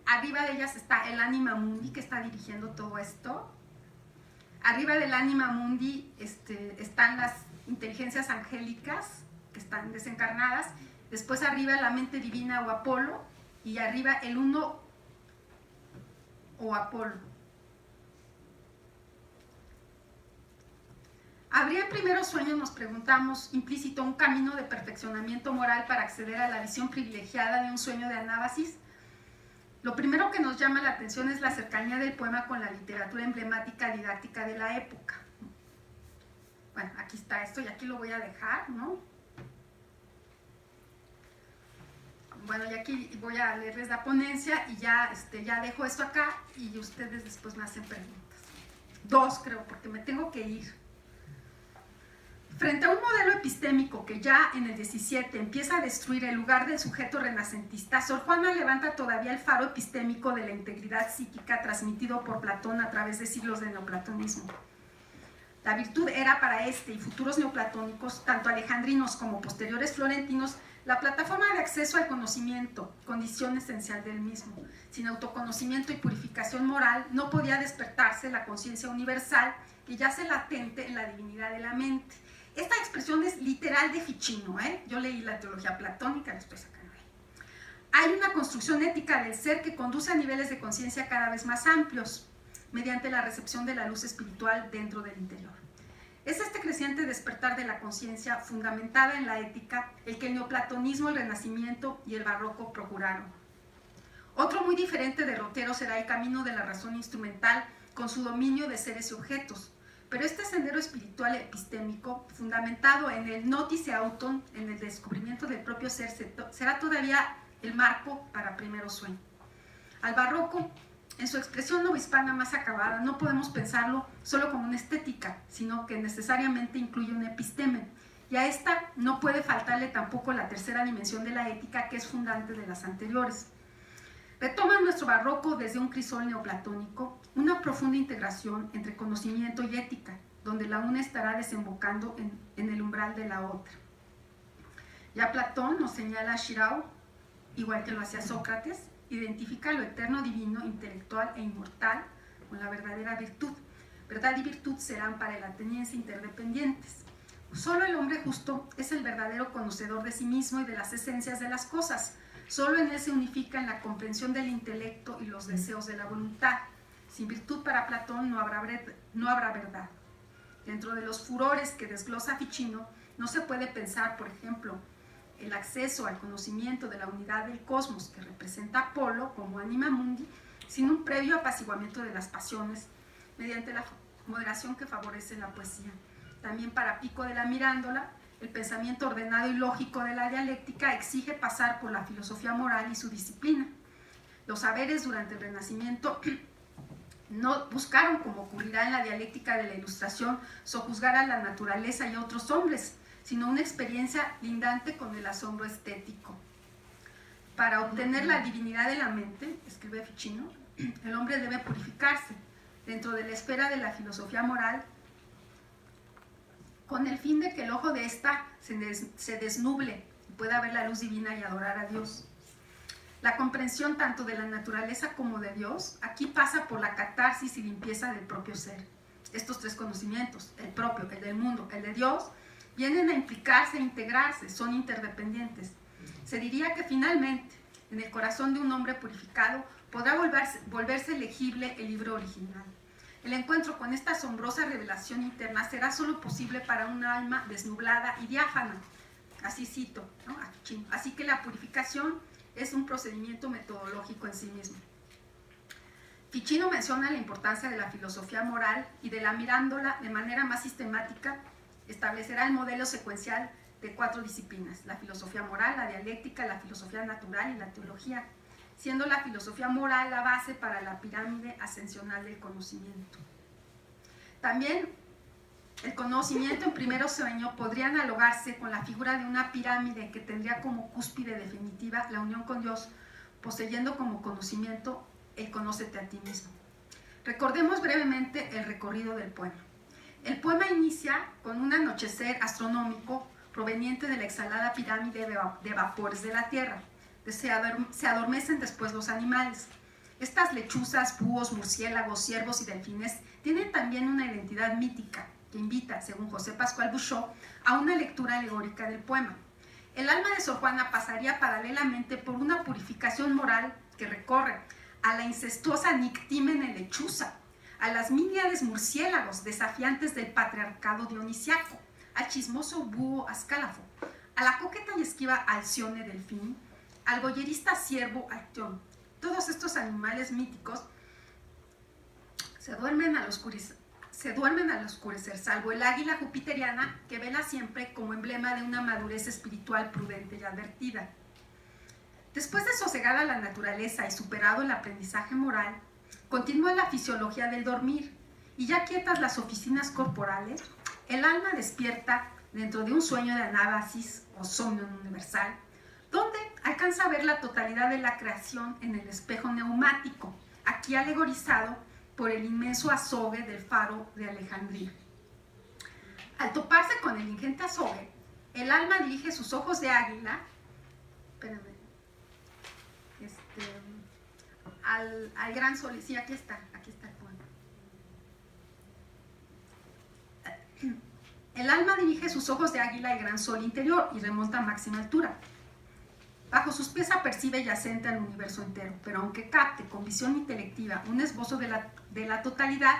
Arriba de ellas está el Anima Mundi, que está dirigiendo todo esto. Arriba del Anima Mundi están las inteligencias angélicas, que están desencarnadas. Después arriba la mente divina o Apolo, y arriba el Uno o Apolo. ¿Habría en primeros sueños, nos preguntamos, implícito un camino de perfeccionamiento moral para acceder a la visión privilegiada de un sueño de anábasis? Lo primero que nos llama la atención es la cercanía del poema con la literatura emblemática didáctica de la época. Bueno, aquí está esto y aquí lo voy a dejar, ¿no? Bueno, y aquí voy a leerles la ponencia y ya dejo esto acá y ustedes después me hacen preguntas. 2 creo, porque me tengo que ir. Frente a un modelo epistémico que ya en el 17 empieza a destruir el lugar del sujeto renacentista, Sor Juana levanta todavía el faro epistémico de la integridad psíquica transmitido por Platón a través de siglos de neoplatonismo. La virtud era para este y futuros neoplatónicos, tanto alejandrinos como posteriores florentinos, la plataforma de acceso al conocimiento, condición esencial del mismo. Sin autoconocimiento y purificación moral no podía despertarse la conciencia universal que yace latente en la divinidad de la mente. Esta expresión es literal de Ficino, ¿eh? Yo leí la teología platónica, la estoy sacando ahí. Hay una construcción ética del ser que conduce a niveles de conciencia cada vez más amplios, mediante la recepción de la luz espiritual dentro del interior. Es este creciente despertar de la conciencia fundamentada en la ética el que el neoplatonismo, el renacimiento y el barroco procuraron. Otro muy diferente derrotero será el camino de la razón instrumental con su dominio de seres y objetos. Pero este sendero espiritual epistémico, fundamentado en el notice auton, en el descubrimiento del propio ser, será todavía el marco para primero sueño. Al barroco, en su expresión novohispana más acabada, no podemos pensarlo solo como una estética, sino que necesariamente incluye un episteme. Y a esta no puede faltarle tampoco la tercera dimensión de la ética, que es fundante de las anteriores. Retoma nuestro barroco desde un crisol neoplatónico una profunda integración entre conocimiento y ética, donde la una estará desembocando en el umbral de la otra. Ya Platón nos señala a Shirao, igual que lo hacía Sócrates, identifica lo eterno, divino, intelectual e inmortal con la verdadera virtud. Verdad y virtud serán para el ateniense interdependientes. Solo el hombre justo es el verdadero conocedor de sí mismo y de las esencias de las cosas. Solo en él se unifican la comprensión del intelecto y los deseos de la voluntad. Sin virtud para Platón no habrá verdad. Dentro de los furores que desglosa Ficino, no se puede pensar, por ejemplo, el acceso al conocimiento de la unidad del cosmos que representa Apolo como anima mundi, sin un previo apaciguamiento de las pasiones, mediante la moderación que favorece la poesía. También para Pico de la Mirandola, el pensamiento ordenado y lógico de la dialéctica exige pasar por la filosofía moral y su disciplina. Los saberes durante el Renacimiento no buscaron, como ocurrirá en la dialéctica de la Ilustración, sojuzgar a la naturaleza y a otros hombres, sino una experiencia lindante con el asombro estético. Para obtener la divinidad de la mente, escribe Ficino, el hombre debe purificarse dentro de la esfera de la filosofía moral, con el fin de que el ojo de ésta se desnuble y pueda ver la luz divina y adorar a Dios. La comprensión tanto de la naturaleza como de Dios aquí pasa por la catarsis y limpieza del propio ser. Estos tres conocimientos, el propio, el del mundo, el de Dios, vienen a implicarse e integrarse, son interdependientes. Se diría que finalmente, en el corazón de un hombre purificado, podrá volverse legible el libro original. El encuentro con esta asombrosa revelación interna será solo posible para un alma desnublada y diáfana. Así cito, ¿no? Así que la purificación es un procedimiento metodológico en sí mismo. Ficino menciona la importancia de la filosofía moral y de la Mirándola de manera más sistemática establecerá el modelo secuencial de 4 disciplinas: la filosofía moral, la dialéctica, la filosofía natural y la teología, siendo la filosofía moral la base para la pirámide ascensional del conocimiento. También el conocimiento en primero sueño podría analogarse con la figura de una pirámide que tendría como cúspide definitiva la unión con Dios, poseyendo como conocimiento el conócete a ti mismo. Recordemos brevemente el recorrido del poema. El poema inicia con un anochecer astronómico proveniente de la exhalada pirámide de vapores de la Tierra. Se adormecen después los animales. Estas lechuzas, búhos, murciélagos, ciervos y delfines tienen también una identidad mítica que invita, según José Pascual Bouchot, a una lectura alegórica del poema. El alma de Sor Juana pasaría paralelamente por una purificación moral que recorre a la incestuosa nictímene lechuza, a las míniades murciélagos desafiantes del patriarcado dionisiaco, al chismoso búho Ascálafo, a la coqueta y esquiva Alcione delfín, al boyerista ciervo Acteón. Todos estos animales míticos se duermen al oscurecer, salvo el águila jupiteriana que vela siempre como emblema de una madurez espiritual prudente y advertida. Después de sosegada la naturaleza y superado el aprendizaje moral, continúa la fisiología del dormir, y ya quietas las oficinas corporales, el alma despierta dentro de un sueño de anábasis o somnio universal, donde alcanza a ver la totalidad de la creación en el espejo neumático, aquí alegorizado por el inmenso azogue del faro de Alejandría. Al toparse con el ingente azogue, el alma dirige sus ojos de águila, al gran sol. Sí, aquí está el poema. El alma dirige sus ojos de águila al gran sol interior y remonta a máxima altura. Bajo sus pies apercibe yacente al universo entero, pero aunque capte con visión intelectiva un esbozo de la totalidad,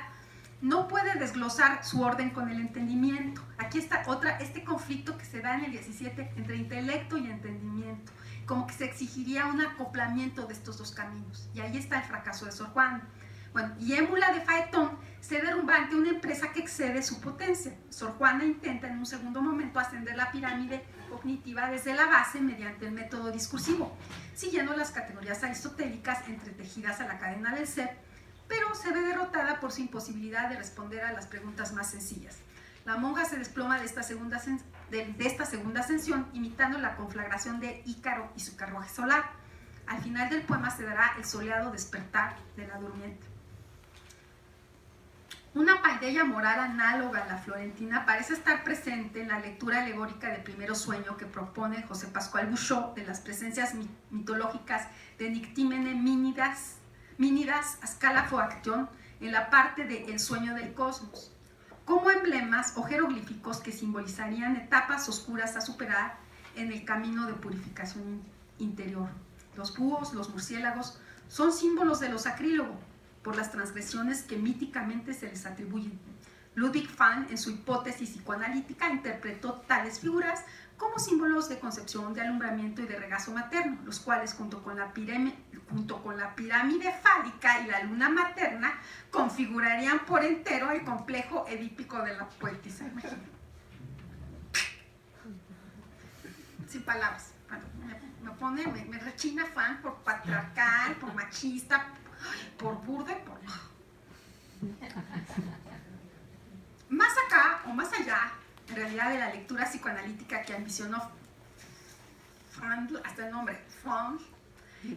no puede desglosar su orden con el entendimiento. Aquí está este conflicto que se da en el 17 entre intelecto y entendimiento, como que se exigiría un acoplamiento de estos dos caminos, y ahí está el fracaso de Sor Juana. Bueno, y émula de Faetón se derrumba ante una empresa que excede su potencia. Sor Juana intenta en un segundo momento ascender la pirámide cognitiva desde la base mediante el método discursivo, siguiendo las categorías aristotélicas entretejidas a la cadena del ser, pero se ve derrotada por su imposibilidad de responder a las preguntas más sencillas. La monja se desploma de esta segunda ascensión, imitando la conflagración de Ícaro y su carruaje solar. Al final del poema se dará el soleado despertar de la durmiente. Una paideia moral análoga a la florentina parece estar presente en la lectura alegórica de Primero Sueño que propone José Pascual Bouchot de las presencias mitológicas de Nictímene Mínidas a scala Foaction en la parte de El sueño del cosmos, como emblemas o jeroglíficos que simbolizarían etapas oscuras a superar en el camino de purificación interior. Los búhos, los murciélagos, son símbolos de lo sacrílego, por las transgresiones que míticamente se les atribuyen. Ludwig Fahn, en su hipótesis psicoanalítica, interpretó tales figuras como símbolos de concepción, de alumbramiento y de regazo materno, los cuales, junto con la pirámide fálica y la luna materna, configurarían por entero el complejo edípico de la poetisa. Sin palabras. Me rechina Fahn por patriarcal, por machista, por burda y por... Más acá o más allá, en realidad, de la lectura psicoanalítica que ambicionó Fahn, hasta el nombre, Fahn,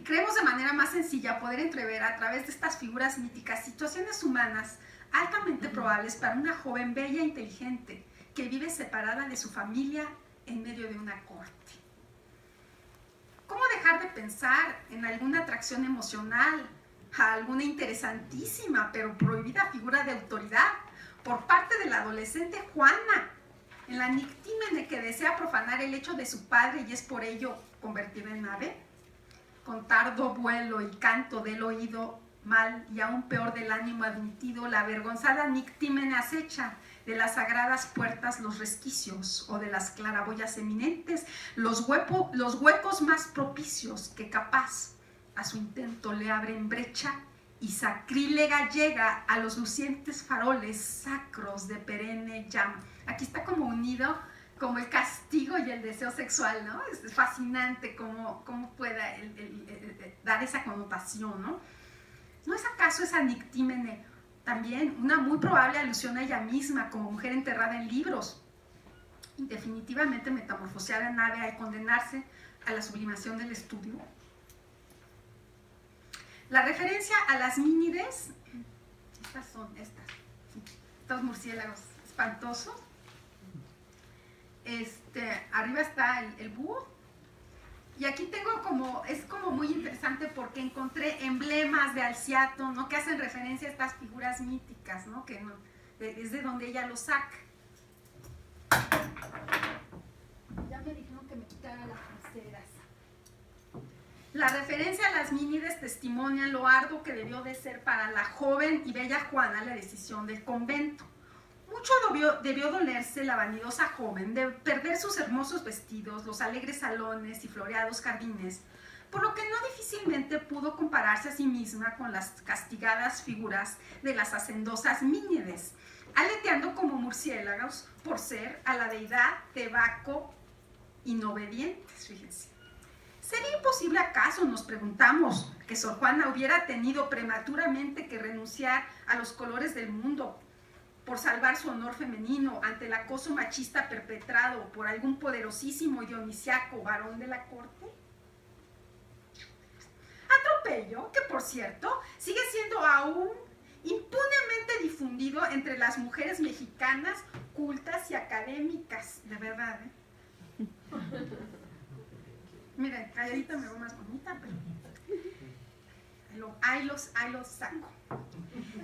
creemos de manera más sencilla poder entrever a través de estas figuras míticas situaciones humanas altamente probables para una joven bella e inteligente que vive separada de su familia en medio de una corte. ¿Cómo dejar de pensar en alguna atracción emocional a alguna interesantísima pero prohibida figura de autoridad por parte de la adolescente Juana, en la Nictímene que desea profanar el hecho de su padre y es por ello convertida en ave? Con tardo vuelo y canto del oído mal y aún peor del ánimo admitido, la avergonzada Nictímene acecha de las sagradas puertas los resquicios o de las claraboyas eminentes los huecos más propicios que capaz a su intento le abren brecha y sacrílega llega a los lucientes faroles sacros de perenne llama. Aquí está como unido como el castigo y el deseo sexual, ¿no? Es fascinante cómo pueda dar esa connotación, ¿no? ¿No es acaso esa Nictímene también una muy probable alusión a ella misma como mujer enterrada en libros y definitivamente metamorfoseada en ave al condenarse a la sublimación del estudio? La referencia a las mínides, estas son estos murciélagos espantosos. Arriba está el búho. Y aquí tengo es como muy interesante porque encontré emblemas de Alciato, ¿no? Que hacen referencia a estas figuras míticas, ¿no? Que es de donde ella los saca. Ya me dijeron que me quitara las pulseras. La referencia a las mínides testimonia lo arduo que debió de ser para la joven y bella Juana la decisión del convento. Mucho debió dolerse la vanidosa joven de perder sus hermosos vestidos, los alegres salones y floreados jardines, por lo que no difícilmente pudo compararse a sí misma con las castigadas figuras de las hacendosas mínides, aleteando como murciélagos por ser a la deidad de Baco inobedientes, fíjense. ¿Sería imposible acaso, nos preguntamos, que Sor Juana hubiera tenido prematuramente que renunciar a los colores del mundo por salvar su honor femenino ante el acoso machista perpetrado por algún poderosísimo y dionisiaco varón de la corte? Atropello que, por cierto, sigue siendo aún impunemente difundido entre las mujeres mexicanas cultas y académicas, de verdad, ¿eh? Miren, calladita me veo más bonita, pero ahí los saco.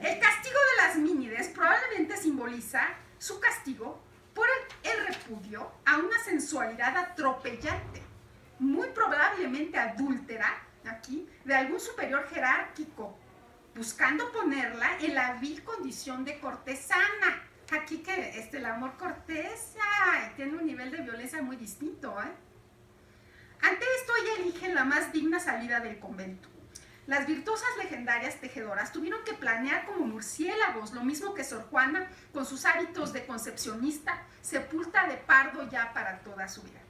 El castigo de las mínides probablemente simboliza su castigo por el repudio a una sensualidad atropellante, muy probablemente adúltera, aquí, de algún superior jerárquico, buscando ponerla en la vil condición de cortesana. Aquí que el amor cortés tiene un nivel de violencia muy distinto, ¿eh? Ante esto ella elige la más digna salida del convento. Las virtuosas legendarias tejedoras tuvieron que planear como murciélagos, lo mismo que Sor Juana, con sus hábitos de concepcionista, sepulta de pardo ya para toda su vida.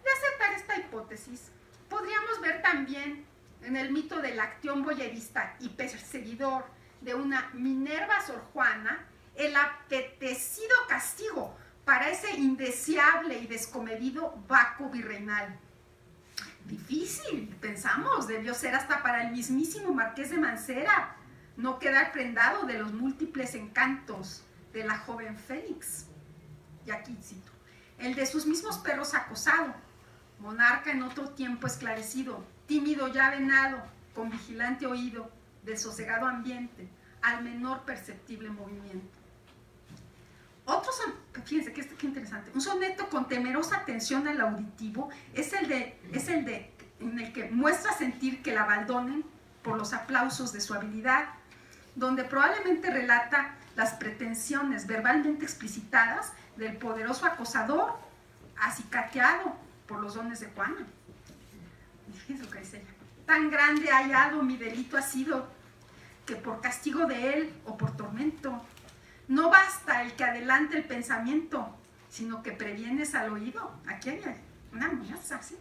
De aceptar esta hipótesis, podríamos ver también en el mito del actión boyerista y perseguidor de una Minerva Sor Juana, el apetecido castigo para ese indeseable y descomedido Baco virreinal. Difícil, pensamos, debió ser hasta para el mismísimo Marqués de Mancera no quedar prendado de los múltiples encantos de la joven Félix. Y aquí cito: el de sus mismos perros acosado, monarca en otro tiempo esclarecido, tímido ya venado, con vigilante oído, de sosegado ambiente, al menor perceptible movimiento. Otros, fíjense que qué interesante, un soneto con temerosa atención al auditivo es el en el que muestra sentir que la baldonen por los aplausos de su habilidad, donde probablemente relata las pretensiones verbalmente explicitadas del poderoso acosador, acicateado por los dones de Juana. Fíjense lo que dice ella: tan grande hallado mi delito ha sido, que por castigo de él o por tormento, no basta el que adelante el pensamiento, sino que previenes al oído. Aquí hay una amenaza, ¿sí?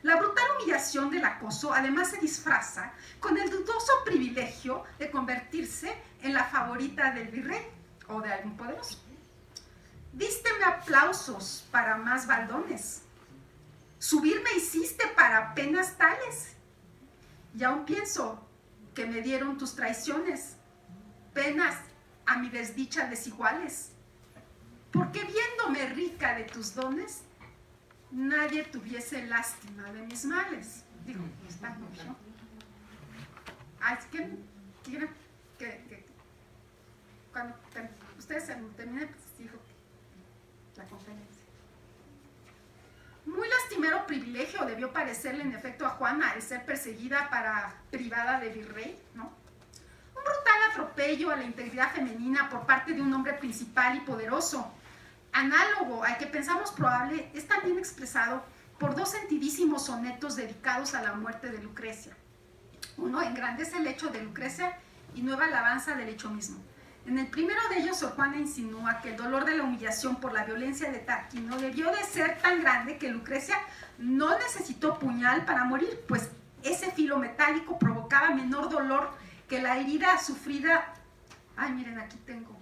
La brutal humillación del acoso además se disfraza con el dudoso privilegio de convertirse en la favorita del virrey o de algún poderoso. Dísteme aplausos para más baldones, subirme hiciste para penas tales, y aún pienso que me dieron tus traiciones, penas a mi desdicha desiguales, porque viéndome rica de tus dones, nadie tuviese lástima de mis males. Digo, está mucho. Así que cuando ustedes terminen, pues dijo la conferencia. Muy lastimero privilegio debió parecerle en efecto a Juana el ser perseguida privada de virrey, ¿no? Un brutal atropello a la integridad femenina por parte de un hombre principal y poderoso, análogo al que pensamos probable, es también expresado por dos sentidísimos sonetos dedicados a la muerte de Lucrecia. Uno engrandece el hecho de Lucrecia y nueva alabanza del hecho mismo. En el primero de ellos, Sor Juana insinúa que el dolor de la humillación por la violencia de Tarquino debió de ser tan grande que Lucrecia no necesitó puñal para morir, pues ese filo metálico provocaba menor dolor que la herida sufrida. Ay, miren, aquí tengo.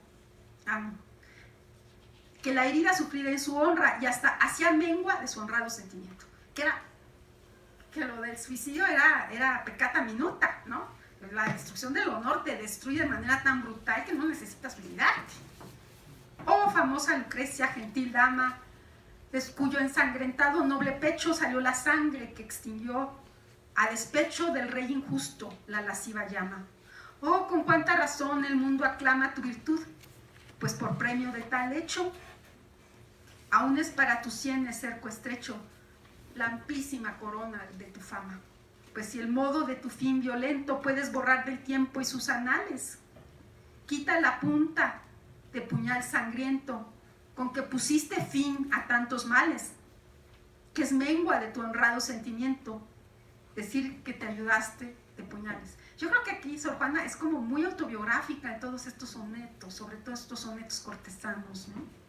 Que la herida sufrida en su honra, y hasta hacía mengua de su honrado sentimiento. Que lo del suicidio era peccata minuta, ¿no? La destrucción del honor te destruye de manera tan brutal que no necesitas suicidarte. Oh, famosa Lucrecia, gentil dama, de cuyo ensangrentado noble pecho salió la sangre que extinguió a despecho del rey injusto la lasciva llama. Oh, con cuánta razón el mundo aclama tu virtud, pues por premio de tal hecho, aún es para tus sienes cerco estrecho la amplísima corona de tu fama. Pues si el modo de tu fin violento puedes borrar del tiempo y sus anales, quita la punta de puñal sangriento con que pusiste fin a tantos males, que es mengua de tu honrado sentimiento, decir que te ayudaste de puñales. Yo creo que aquí Sor Juana es como muy autobiográfica en todos estos sonetos, sobre todo estos sonetos cortesanos, ¿no?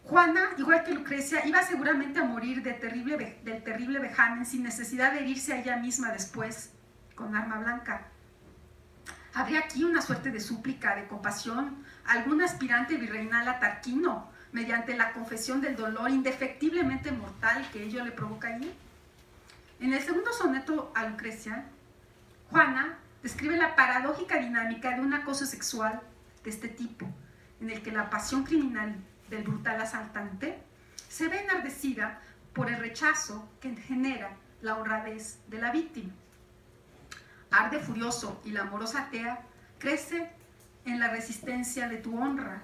Juana, igual que Lucrecia, iba seguramente a morir del terrible vejamen sin necesidad de herirse a ella misma después con arma blanca. ¿Habría aquí una suerte de súplica, de compasión, algún aspirante virreinal a Tarquino, mediante la confesión del dolor indefectiblemente mortal que ello le provoca allí? En el segundo soneto a Lucrecia, Juana describe la paradójica dinámica de un acoso sexual de este tipo, en el que la pasión criminal del brutal asaltante se ve enardecida por el rechazo que genera la honradez de la víctima. Arde furioso y la amorosa Tea crece en la resistencia de tu honra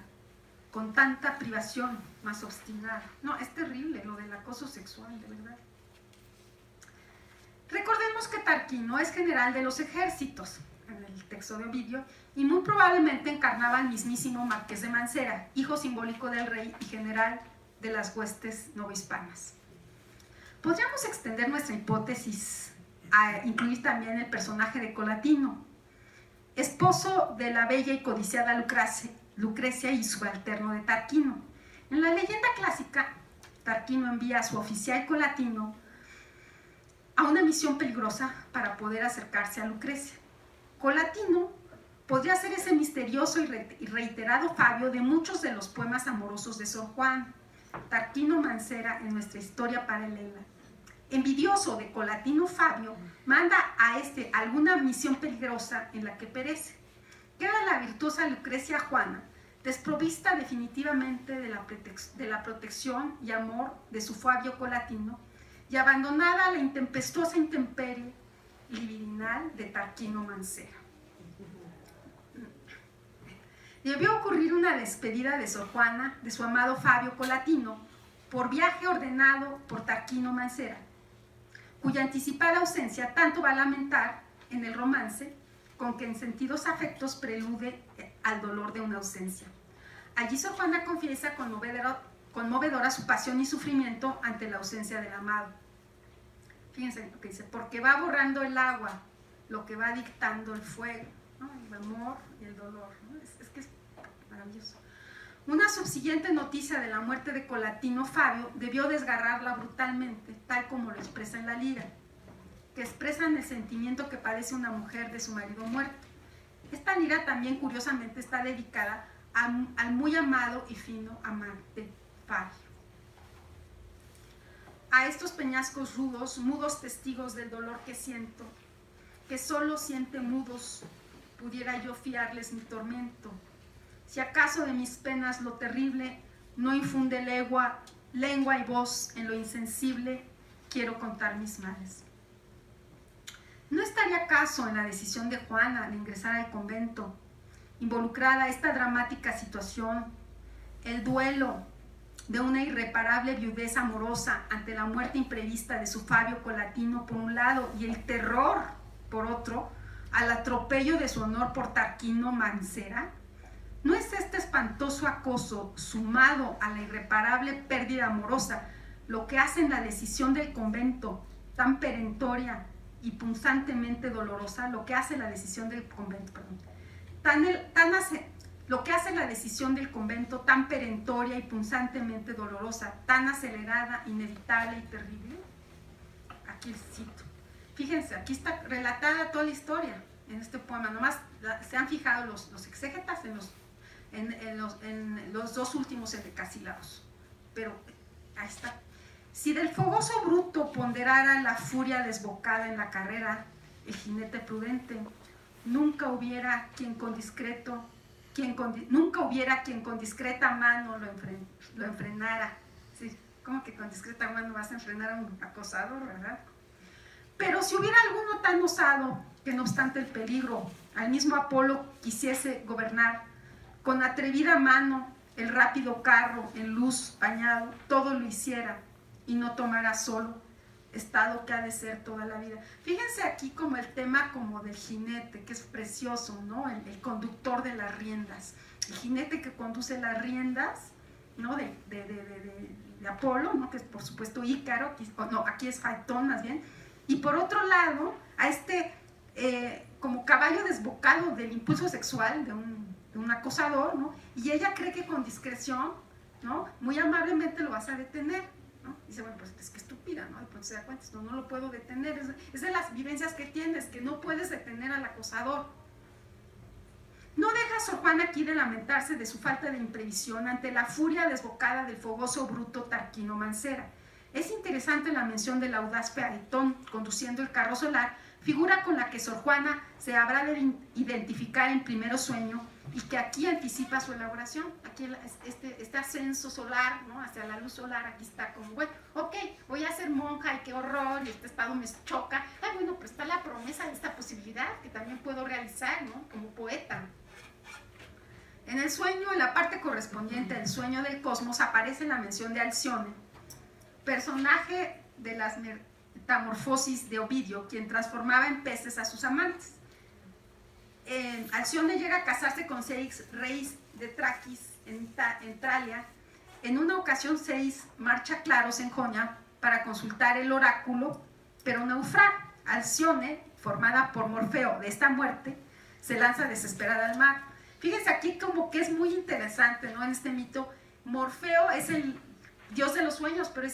con tanta privación más obstinada. No, es terrible lo del acoso sexual, de verdad. Recordemos que Tarquino es general de los ejércitos, en el texto de Ovidio, y muy probablemente encarnaba al mismísimo Marqués de Mancera, hijo simbólico del rey y general de las huestes novohispanas. Podríamos extender nuestra hipótesis a incluir también el personaje de Colatino, esposo de la bella y codiciada Lucrecia y subalterno de Tarquino. En la leyenda clásica, Tarquino envía a su oficial Colatino a una misión peligrosa para poder acercarse a Lucrecia. Colatino podría ser ese misterioso y reiterado Fabio de muchos de los poemas amorosos de Sor Juana, Tarquino Mancera en nuestra historia paralela. envidioso de Colatino Fabio, manda a este alguna misión peligrosa en la que perece. Queda la virtuosa Lucrecia Juana, desprovista definitivamente de la protección y amor de su Fabio Colatino, y abandonada a la intempestuosa intemperie libidinal de Tarquino Mancera. Debió ocurrir una despedida de Sor Juana de su amado Fabio Colatino por viaje ordenado por Tarquino Mancera, cuya anticipada ausencia tanto va a lamentar en el romance con que en sentidos afectos prelude al dolor de una ausencia. Allí Sor Juana confiesa conmovedora su pasión y sufrimiento ante la ausencia del amado. Fíjense lo que dice: porque va borrando el agua lo que va dictando el fuego, ¿no? El amor y el dolor, ¿no? Es que es maravilloso. Una subsiguiente noticia de la muerte de Colatino Fabio debió desgarrarla brutalmente, tal como lo expresa en la lira, que expresan el sentimiento que padece una mujer de su marido muerto. Esta lira también curiosamente está dedicada al muy amado y fino amante Fabio. A estos peñascos rudos, mudos testigos del dolor que siento, que solo siente mudos, pudiera yo fiarles mi tormento. Si acaso de mis penas lo terrible no infunde lengua y voz en lo insensible, quiero contar mis males. ¿No estaría acaso en la decisión de Juana de ingresar al convento, involucrada esta dramática situación, el duelo de una irreparable viudez amorosa ante la muerte imprevista de su Fabio Colatino por un lado y el terror por otro al atropello de su honor por Tarquino Mancera? ¿No es este espantoso acoso sumado a la irreparable pérdida amorosa lo que hace en la decisión del convento tan perentoria y punzantemente dolorosa, lo que hace la decisión del convento, lo que hace la decisión del convento tan perentoria y punzantemente dolorosa, tan acelerada, inevitable y terrible? Aquí cito. Fíjense, aquí está relatada toda la historia en este poema. Nomás se han fijado los exégetas en los dos últimos endecasílabos. Pero ahí está. Si del fogoso bruto ponderara la furia desbocada en la carrera, el jinete prudente, nunca hubiera quien con discreta mano lo enfrenara. Sí, ¿cómo que con discreta mano vas a enfrenar a un acosador, verdad? Pero si hubiera alguno tan osado que no obstante el peligro, al mismo Apolo quisiese gobernar, con atrevida mano el rápido carro en luz bañado, todo lo hiciera y no tomara solo, estado que ha de ser toda la vida. Fíjense aquí como el tema como del jinete, que es precioso, ¿no? El conductor de las riendas, el jinete que conduce las riendas, ¿no? de Apolo, ¿no? Que es por supuesto Ícaro, aquí es Faetón más bien, y por otro lado a este como caballo desbocado del impulso sexual de un acosador, ¿no? Y ella cree que con discreción, ¿no? Muy amablemente lo vas a detener, ¿no? Dice, bueno, pues es que estúpida, ¿no? Y pues se da cuenta, no lo puedo detener. Es de las vivencias que tienes, que no puedes detener al acosador. No deja Sor Juana aquí de lamentarse de su falta de imprevisión ante la furia desbocada del fogoso bruto Tarquino Mancera. Es interesante la mención del audaz Faetón conduciendo el carro solar, figura con la que Sor Juana se habrá de identificar en Primero Sueño y que aquí anticipa su elaboración. Aquí este ascenso solar, ¿no? Hacia la luz solar, aquí está como, bueno, ok, voy a ser monja y qué horror, y este estado me choca. Ah, bueno, pues está la promesa de esta posibilidad que también puedo realizar, ¿no? Como poeta. En el sueño, en la parte correspondiente del sueño del cosmos, aparece la mención de Alcione, personaje de las metamorfosis de Ovidio, quien transformaba en peces a sus amantes. Alcione llega a casarse con Ceyx, rey de Traquis en Tralia. En una ocasión Ceyx marcha claros en Jonia para consultar el oráculo, pero naufraga. Alcione, formada por Morfeo de esta muerte, se lanza desesperada al mar. Fíjense aquí como que es muy interesante, ¿no? En este mito, Morfeo es el dios de los sueños, pero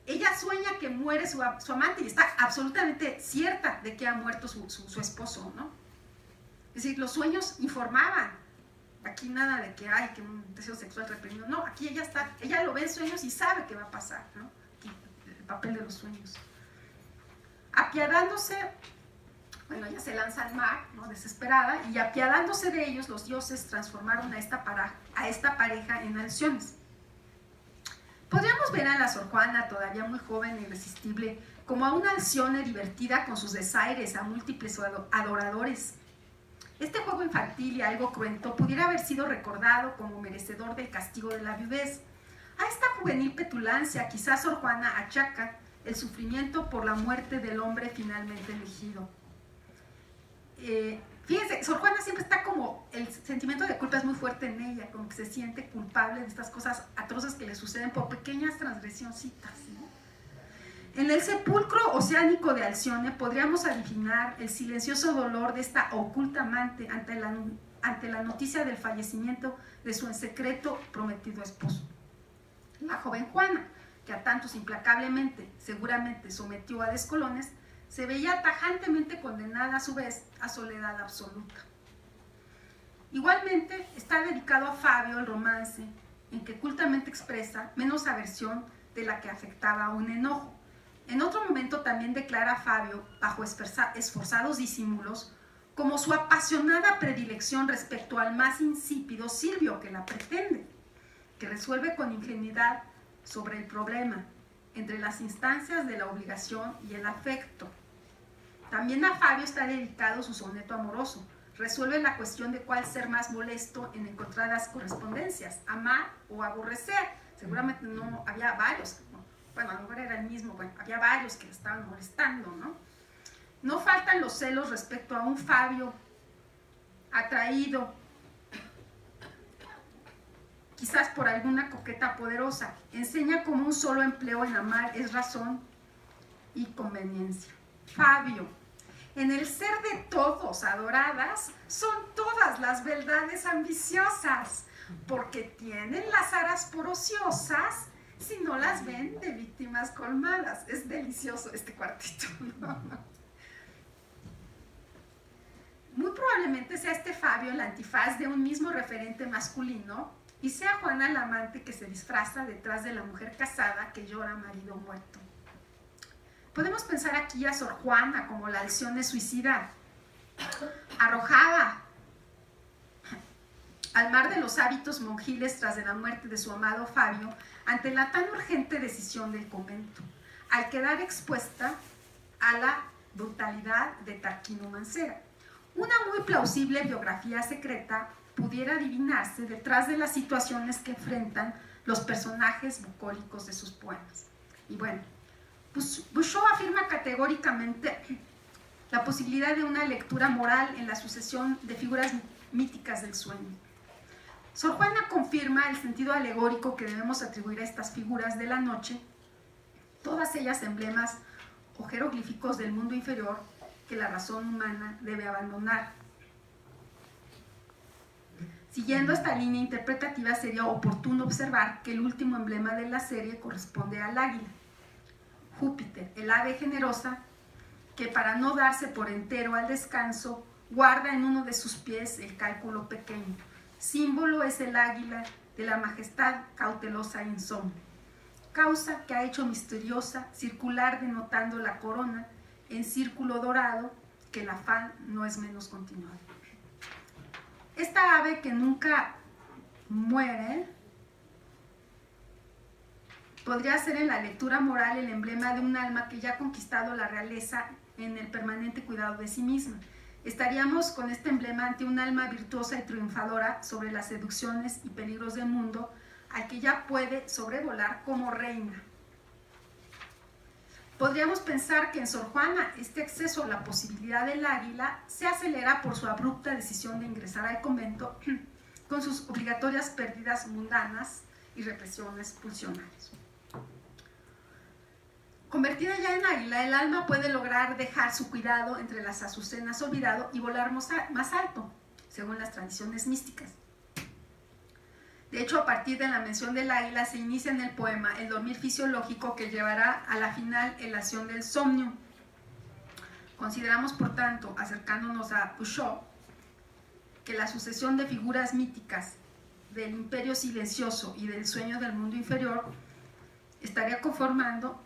ella sueña que muere su amante y está absolutamente cierta de que ha muerto su esposo, ¿no? Es decir, los sueños informaban. Aquí nada de que hay que un deseo sexual reprimido. No, aquí ella lo ve en sueños y sabe que va a pasar, ¿no? Aquí, el papel de los sueños. Apiadándose, bueno, ella se lanza al mar, ¿no?, desesperada, y apiadándose de ellos, los dioses transformaron a esta pareja en alciones. Podríamos ver a la Sor Juana, todavía muy joven e irresistible, como a una alcione divertida con sus desaires a múltiples adoradores. Este juego infantil y algo cruento pudiera haber sido recordado como merecedor del castigo de la viudez. A esta juvenil petulancia quizás Sor Juana achaca el sufrimiento por la muerte del hombre finalmente elegido. Fíjense, Sor Juana siempre está como, el sentimiento de culpa es muy fuerte en ella, como que se siente culpable de estas cosas atroces que le suceden por pequeñas transgresioncitas, ¿no? En el sepulcro oceánico de Alcione podríamos adivinar el silencioso dolor de esta oculta amante ante la noticia del fallecimiento de su en secreto prometido esposo. La joven Juana, que a tantos implacablemente, seguramente sometió a descolones, se veía tajantemente condenada a su vez a soledad absoluta. Igualmente está dedicado a Fabio el romance, en que cultamente expresa menos aversión de la que afectaba un enojo. En otro momento también declara a Fabio, bajo esforzados disimulos, como su apasionada predilección respecto al más insípido Silvio que la pretende, que resuelve con ingenuidad sobre el problema entre las instancias de la obligación y el afecto. También a Fabio está dedicado su soneto amoroso. Resuelve la cuestión de cuál ser más molesto en encontradas correspondencias, amar o aborrecer. Seguramente no, había varios, ¿no? Bueno, a lo mejor era el mismo, bueno, había varios que le estaban molestando, ¿no? No faltan los celos respecto a un Fabio atraído, quizás por alguna coqueta poderosa. Enseña cómo un solo empleo en amar es razón y conveniencia. Fabio, en el ser de todos adoradas, son todas las beldades ambiciosas, porque tienen las aras por ociosas, si no las ven de víctimas colmadas. Es delicioso este cuartito, ¿no? Muy probablemente sea este Fabio el antifaz de un mismo referente masculino y sea Juana la amante que se disfraza detrás de la mujer casada que llora marido muerto. Podemos pensar aquí a Sor Juana como la alcione suicida, arrojada al mar de los hábitos monjiles tras de la muerte de su amado Fabio, ante la tan urgente decisión del convento, al quedar expuesta a la brutalidad de Tarquino Mancera. Una muy plausible biografía secreta pudiera adivinarse detrás de las situaciones que enfrentan los personajes bucólicos de sus poemas. Y bueno, Bouchot afirma categóricamente la posibilidad de una lectura moral en la sucesión de figuras míticas del sueño. Sor Juana confirma el sentido alegórico que debemos atribuir a estas figuras de la noche, todas ellas emblemas o jeroglíficos del mundo inferior que la razón humana debe abandonar. Siguiendo esta línea interpretativa, sería oportuno observar que el último emblema de la serie corresponde al águila, Júpiter, el ave generosa, que para no darse por entero al descanso, guarda en uno de sus pies el cálculo pequeño. Símbolo es el águila de la majestad cautelosa e insomne, causa que ha hecho misteriosa circular denotando la corona en círculo dorado, que el afán no es menos continuado. Esta ave que nunca muere podría ser en la lectura moral el emblema de un alma que ya ha conquistado la realeza en el permanente cuidado de sí misma. Estaríamos con este emblema ante un alma virtuosa y triunfadora sobre las seducciones y peligros del mundo, al que ya puede sobrevolar como reina. Podríamos pensar que en Sor Juana este acceso a la posibilidad del águila se acelera por su abrupta decisión de ingresar al convento con sus obligatorias pérdidas mundanas y represiones pulsionales. Convertida ya en águila, el alma puede lograr dejar su cuidado entre las azucenas olvidado y volar más alto, según las tradiciones místicas. De hecho, a partir de la mención del águila se inicia en el poema el dormir fisiológico que llevará a la final elación del somnio. Consideramos, por tanto, acercándonos a Bouchot, que la sucesión de figuras míticas del imperio silencioso y del sueño del mundo inferior estaría conformando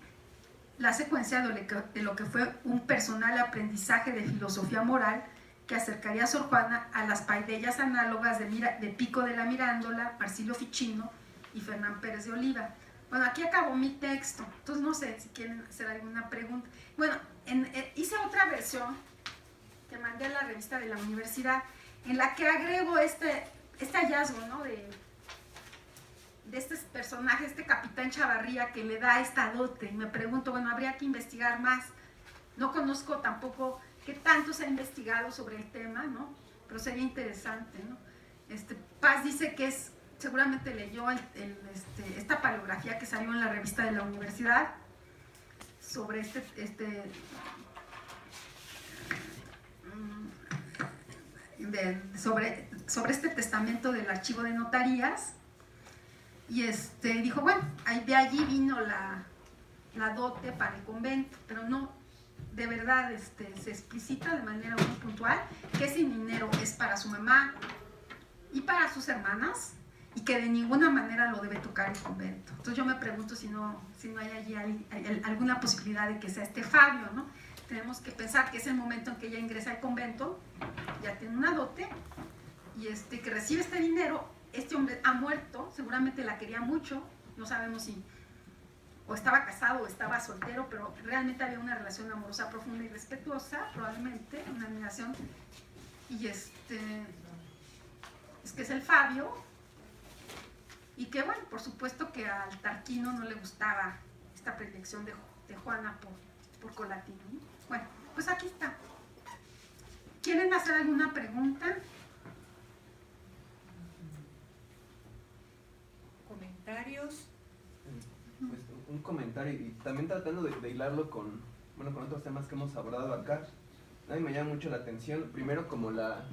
la secuencia de lo que fue un personal aprendizaje de filosofía moral que acercaría a Sor Juana a las paidillas análogas de Pico de la Mirándola, Marsilio Ficino y Fernán Pérez de Oliva. Bueno, aquí acabó mi texto, entonces no sé si quieren hacer alguna pregunta. Bueno, hice otra versión que mandé a la revista de la universidad, en la que agrego este hallazgo, ¿no? de este personaje, este capitán Chavarría, que le da esta dote. Y me pregunto, bueno, habría que investigar más. No conozco tampoco qué tanto se ha investigado sobre el tema, ¿no? Pero sería interesante, ¿no? Paz dice que seguramente leyó esta paleografía que salió en la revista de la universidad sobre sobre este testamento del archivo de notarías, y dijo, bueno, de allí vino la dote para el convento, pero no, de verdad se explicita de manera muy puntual que ese dinero es para su mamá y para sus hermanas, y que de ninguna manera lo debe tocar el convento. Entonces yo me pregunto si no hay allí alguna posibilidad de que sea Fabio, ¿no? Tenemos que pensar que es el momento en que ella ingresa al convento, ya tiene una dote, y que recibe este dinero. Este hombre ha muerto, seguramente la quería mucho, no sabemos si o estaba casado o estaba soltero, pero realmente había una relación amorosa profunda y respetuosa, probablemente, una admiración, y es que es el Fabio, y que bueno, por supuesto que al Tarquino no le gustaba esta predilección de Juana por Colatino, ¿no? Bueno, pues aquí está. ¿Quieren hacer alguna pregunta? ¿Comentarios? Pues un comentario, y también tratando de hilarlo con otros temas que hemos abordado acá. A mí me llama mucho la atención, primero como la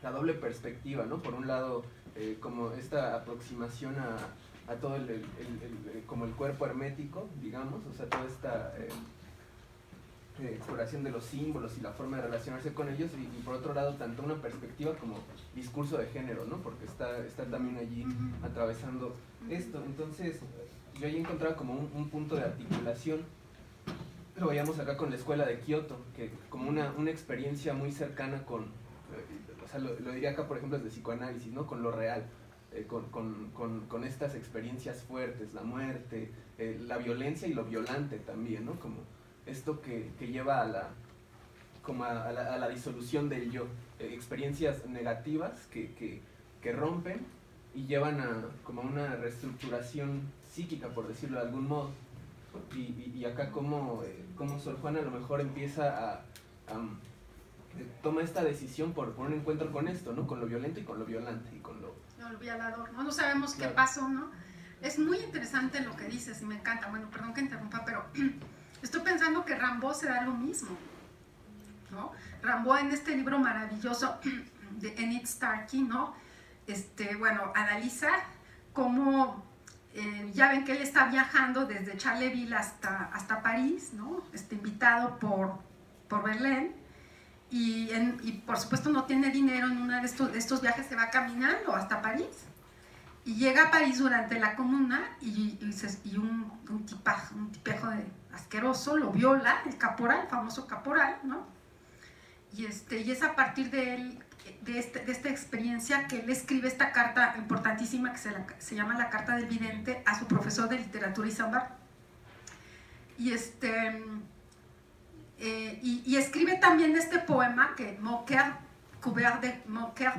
doble perspectiva, ¿no? Por un lado, como esta aproximación a todo como el cuerpo hermético, digamos, o sea, toda esta exploración de los símbolos y la forma de relacionarse con ellos, y por otro lado, tanto una perspectiva como discurso de género, ¿no? Porque está también allí atravesando esto. Entonces, yo ahí encontraba como un punto de articulación. Lo veíamos acá con la escuela de Kioto, que como una experiencia muy cercana con, o sea, lo diría acá, por ejemplo, desde psicoanálisis, ¿no? Con lo real, con estas experiencias fuertes, la muerte, la violencia y lo violante también, ¿no? Como esto que lleva a la disolución del yo, experiencias negativas que rompen y llevan como a una reestructuración psíquica, por decirlo de algún modo. Y acá como Sor Juana a lo mejor empieza toma esta decisión por un encuentro con esto, ¿no? Con lo violento y con lo violante y con lo violador, ¿no? No sabemos qué pasó, ¿no? Es muy interesante lo que dices y me encanta. Bueno, perdón que interrumpa, pero estoy pensando que Rimbaud se da lo mismo, ¿no? Rimbaud, en este libro maravilloso de Enid Starkey, ¿no? Bueno, analiza cómo ya ven que él está viajando desde Charleville hasta París, ¿no? Invitado por Verlaine, y por supuesto no tiene dinero. En uno de estos viajes se va caminando hasta París, y llega a París durante la Comuna, y un tipejo asqueroso lo viola, el caporal, el famoso caporal, ¿no? Y es a partir de esta experiencia que él escribe esta carta importantísima que se llama la Carta del Vidente a su profesor de literatura Isambard. Y escribe también este poema que Moqueur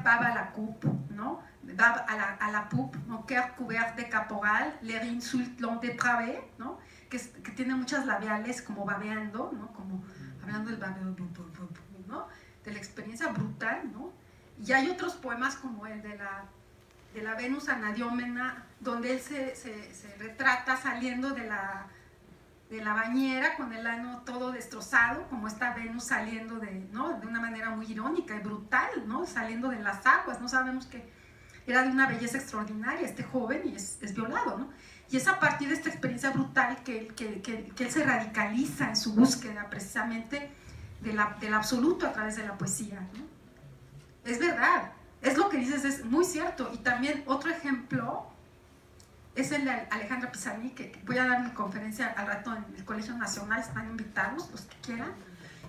bave à la coupe, ¿no? Bave à la poupe, Moqueur couvert de caporal, l'air insulte l'on dépravé, ¿no? Que tiene muchas labiales como babeando, ¿no? Como hablando del babeo, ¿no? De la experiencia brutal, ¿no? Y hay otros poemas como el de la Venus Anadiómena, donde él se retrata saliendo de la bañera con el ano todo destrozado, como esta Venus saliendo ¿no? de una manera muy irónica y brutal, ¿no? Saliendo de las aguas. No sabemos que era de una belleza extraordinaria este joven, y es violado, ¿no? Y es a partir de esta experiencia brutal que él se radicaliza en su búsqueda precisamente del absoluto a través de la poesía, ¿no? Es verdad, es lo que dices, es muy cierto. Y también otro ejemplo es el de Alejandra Pizarnik, que voy a dar mi conferencia al rato en el Colegio Nacional, están invitados los que quieran,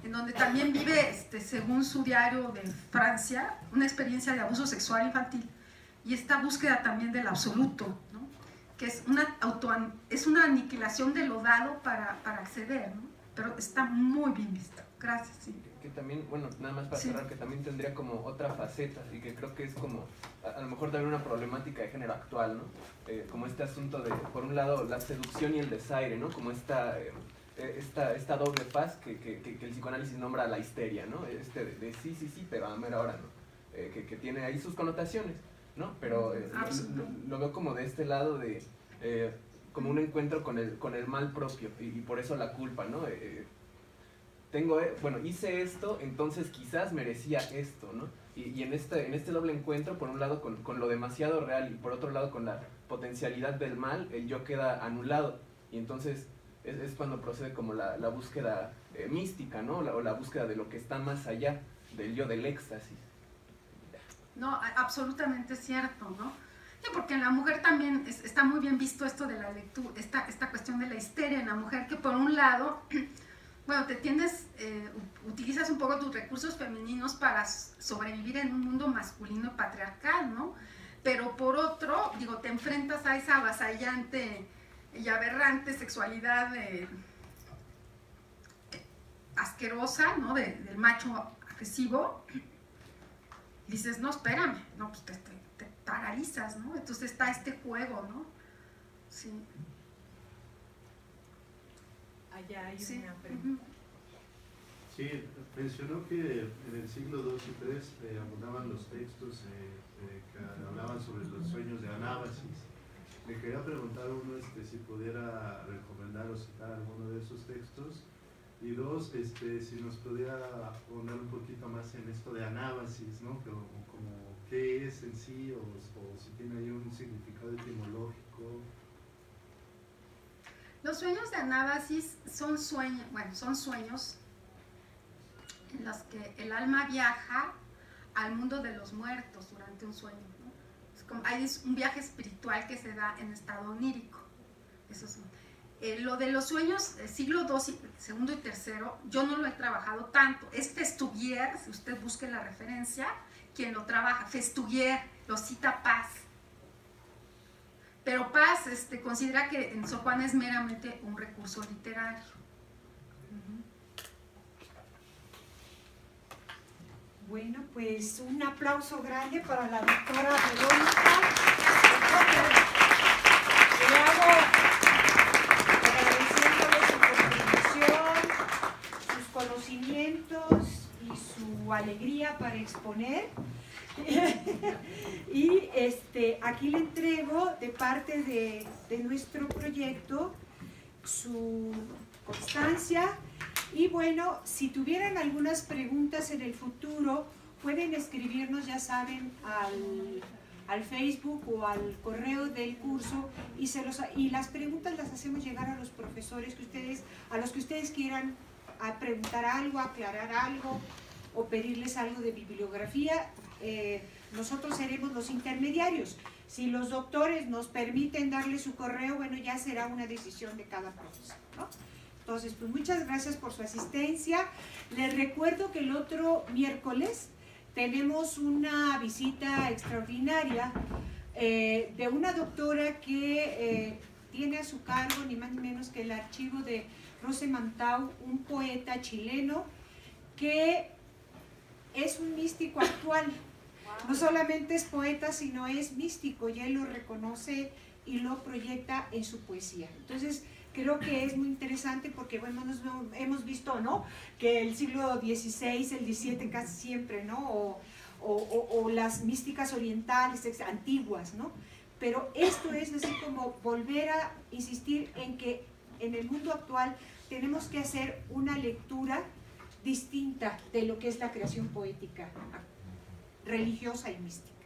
en donde también vive, según su diario de Francia, una experiencia de abuso sexual infantil y esta búsqueda también del absoluto, ¿no? Que es una aniquilación de lo dado para acceder, ¿no? Pero está muy bien visto. Gracias, sí. Que también, bueno, nada más para cerrar, que también tendría como otra faceta y que creo que es como, a lo mejor también una problemática de género actual, ¿no? Como este asunto de, por un lado, la seducción y el desaire, ¿no? Como esta doble faz que el psicoanálisis nombra la histeria, ¿no? De sí, pero a mera hora, ¿no? Que tiene ahí sus connotaciones, ¿no? Pero lo veo como de este lado de, como un encuentro con el mal propio y por eso la culpa, ¿no? Hice esto, entonces quizás merecía esto, ¿no? Y en este doble encuentro, por un lado con lo demasiado real y por otro lado con la potencialidad del mal, el yo queda anulado. Y entonces es cuando procede como la búsqueda mística, ¿no? O la búsqueda de lo que está más allá del yo, del éxtasis. No, absolutamente cierto, ¿no? Sí, porque en la mujer también está muy bien visto esto de la lectura, esta cuestión de la histeria en la mujer, que por un lado... Bueno, utilizas un poco tus recursos femeninos para sobrevivir en un mundo masculino patriarcal, ¿no? Pero por otro, te enfrentas a esa avasallante y aberrante sexualidad asquerosa, ¿no? Del macho agresivo. Y dices, no, espérame, no, pues te paralizas, ¿no? Entonces está este juego, ¿no? Sí. Allá hay una pregunta. Sí, mencionó que en el siglo II y III abundaban los textos que hablaban sobre los sueños de Anábasis. Le quería preguntar uno si pudiera recomendar o citar alguno de esos textos, y dos, si nos pudiera poner un poquito más en esto de Anábasis, ¿no? Como qué es en sí, o si tiene ahí un significado etimológico. Los sueños de Anábasis son sueños en los que el alma viaja al mundo de los muertos durante un sueño, ¿no? Hay un viaje espiritual que se da en estado onírico. Eso es, lo de los sueños del siglo II y III, yo no lo he trabajado tanto. Es Festugier, si usted busque la referencia, quien lo trabaja. Festugier lo cita Paz. Pero Paz considera que en Sor Juana es meramente un recurso literario. Bueno, pues un aplauso grande para la doctora Verónica. Le hago agradeciéndole su contribución, sus conocimientos y su alegría para exponer. Y aquí le entrego de parte de nuestro proyecto su constancia. Y bueno, si tuvieran algunas preguntas en el futuro, pueden escribirnos, ya saben, al Facebook o al correo del curso, y las preguntas las hacemos llegar a los profesores a los que ustedes quieran preguntar algo, aclarar algo o pedirles algo de bibliografía. Nosotros seremos los intermediarios. Si los doctores nos permiten darle su correo, bueno, ya será una decisión de cada profesor, ¿no? Entonces, pues muchas gracias por su asistencia. Les recuerdo que el otro miércoles tenemos una visita extraordinaria de una doctora que tiene a su cargo ni más ni menos que el archivo de Rose Mantau, un poeta chileno que es un místico actual. No solamente es poeta, sino es místico, y él lo reconoce y lo proyecta en su poesía. Entonces, creo que es muy interesante porque, bueno, hemos visto, ¿no?, que el siglo XVI, el XVII casi siempre, ¿no?, o las místicas orientales, antiguas, ¿no? Pero esto es así como volver a insistir en que en el mundo actual tenemos que hacer una lectura distinta de lo que es la creación poética religiosa y mística.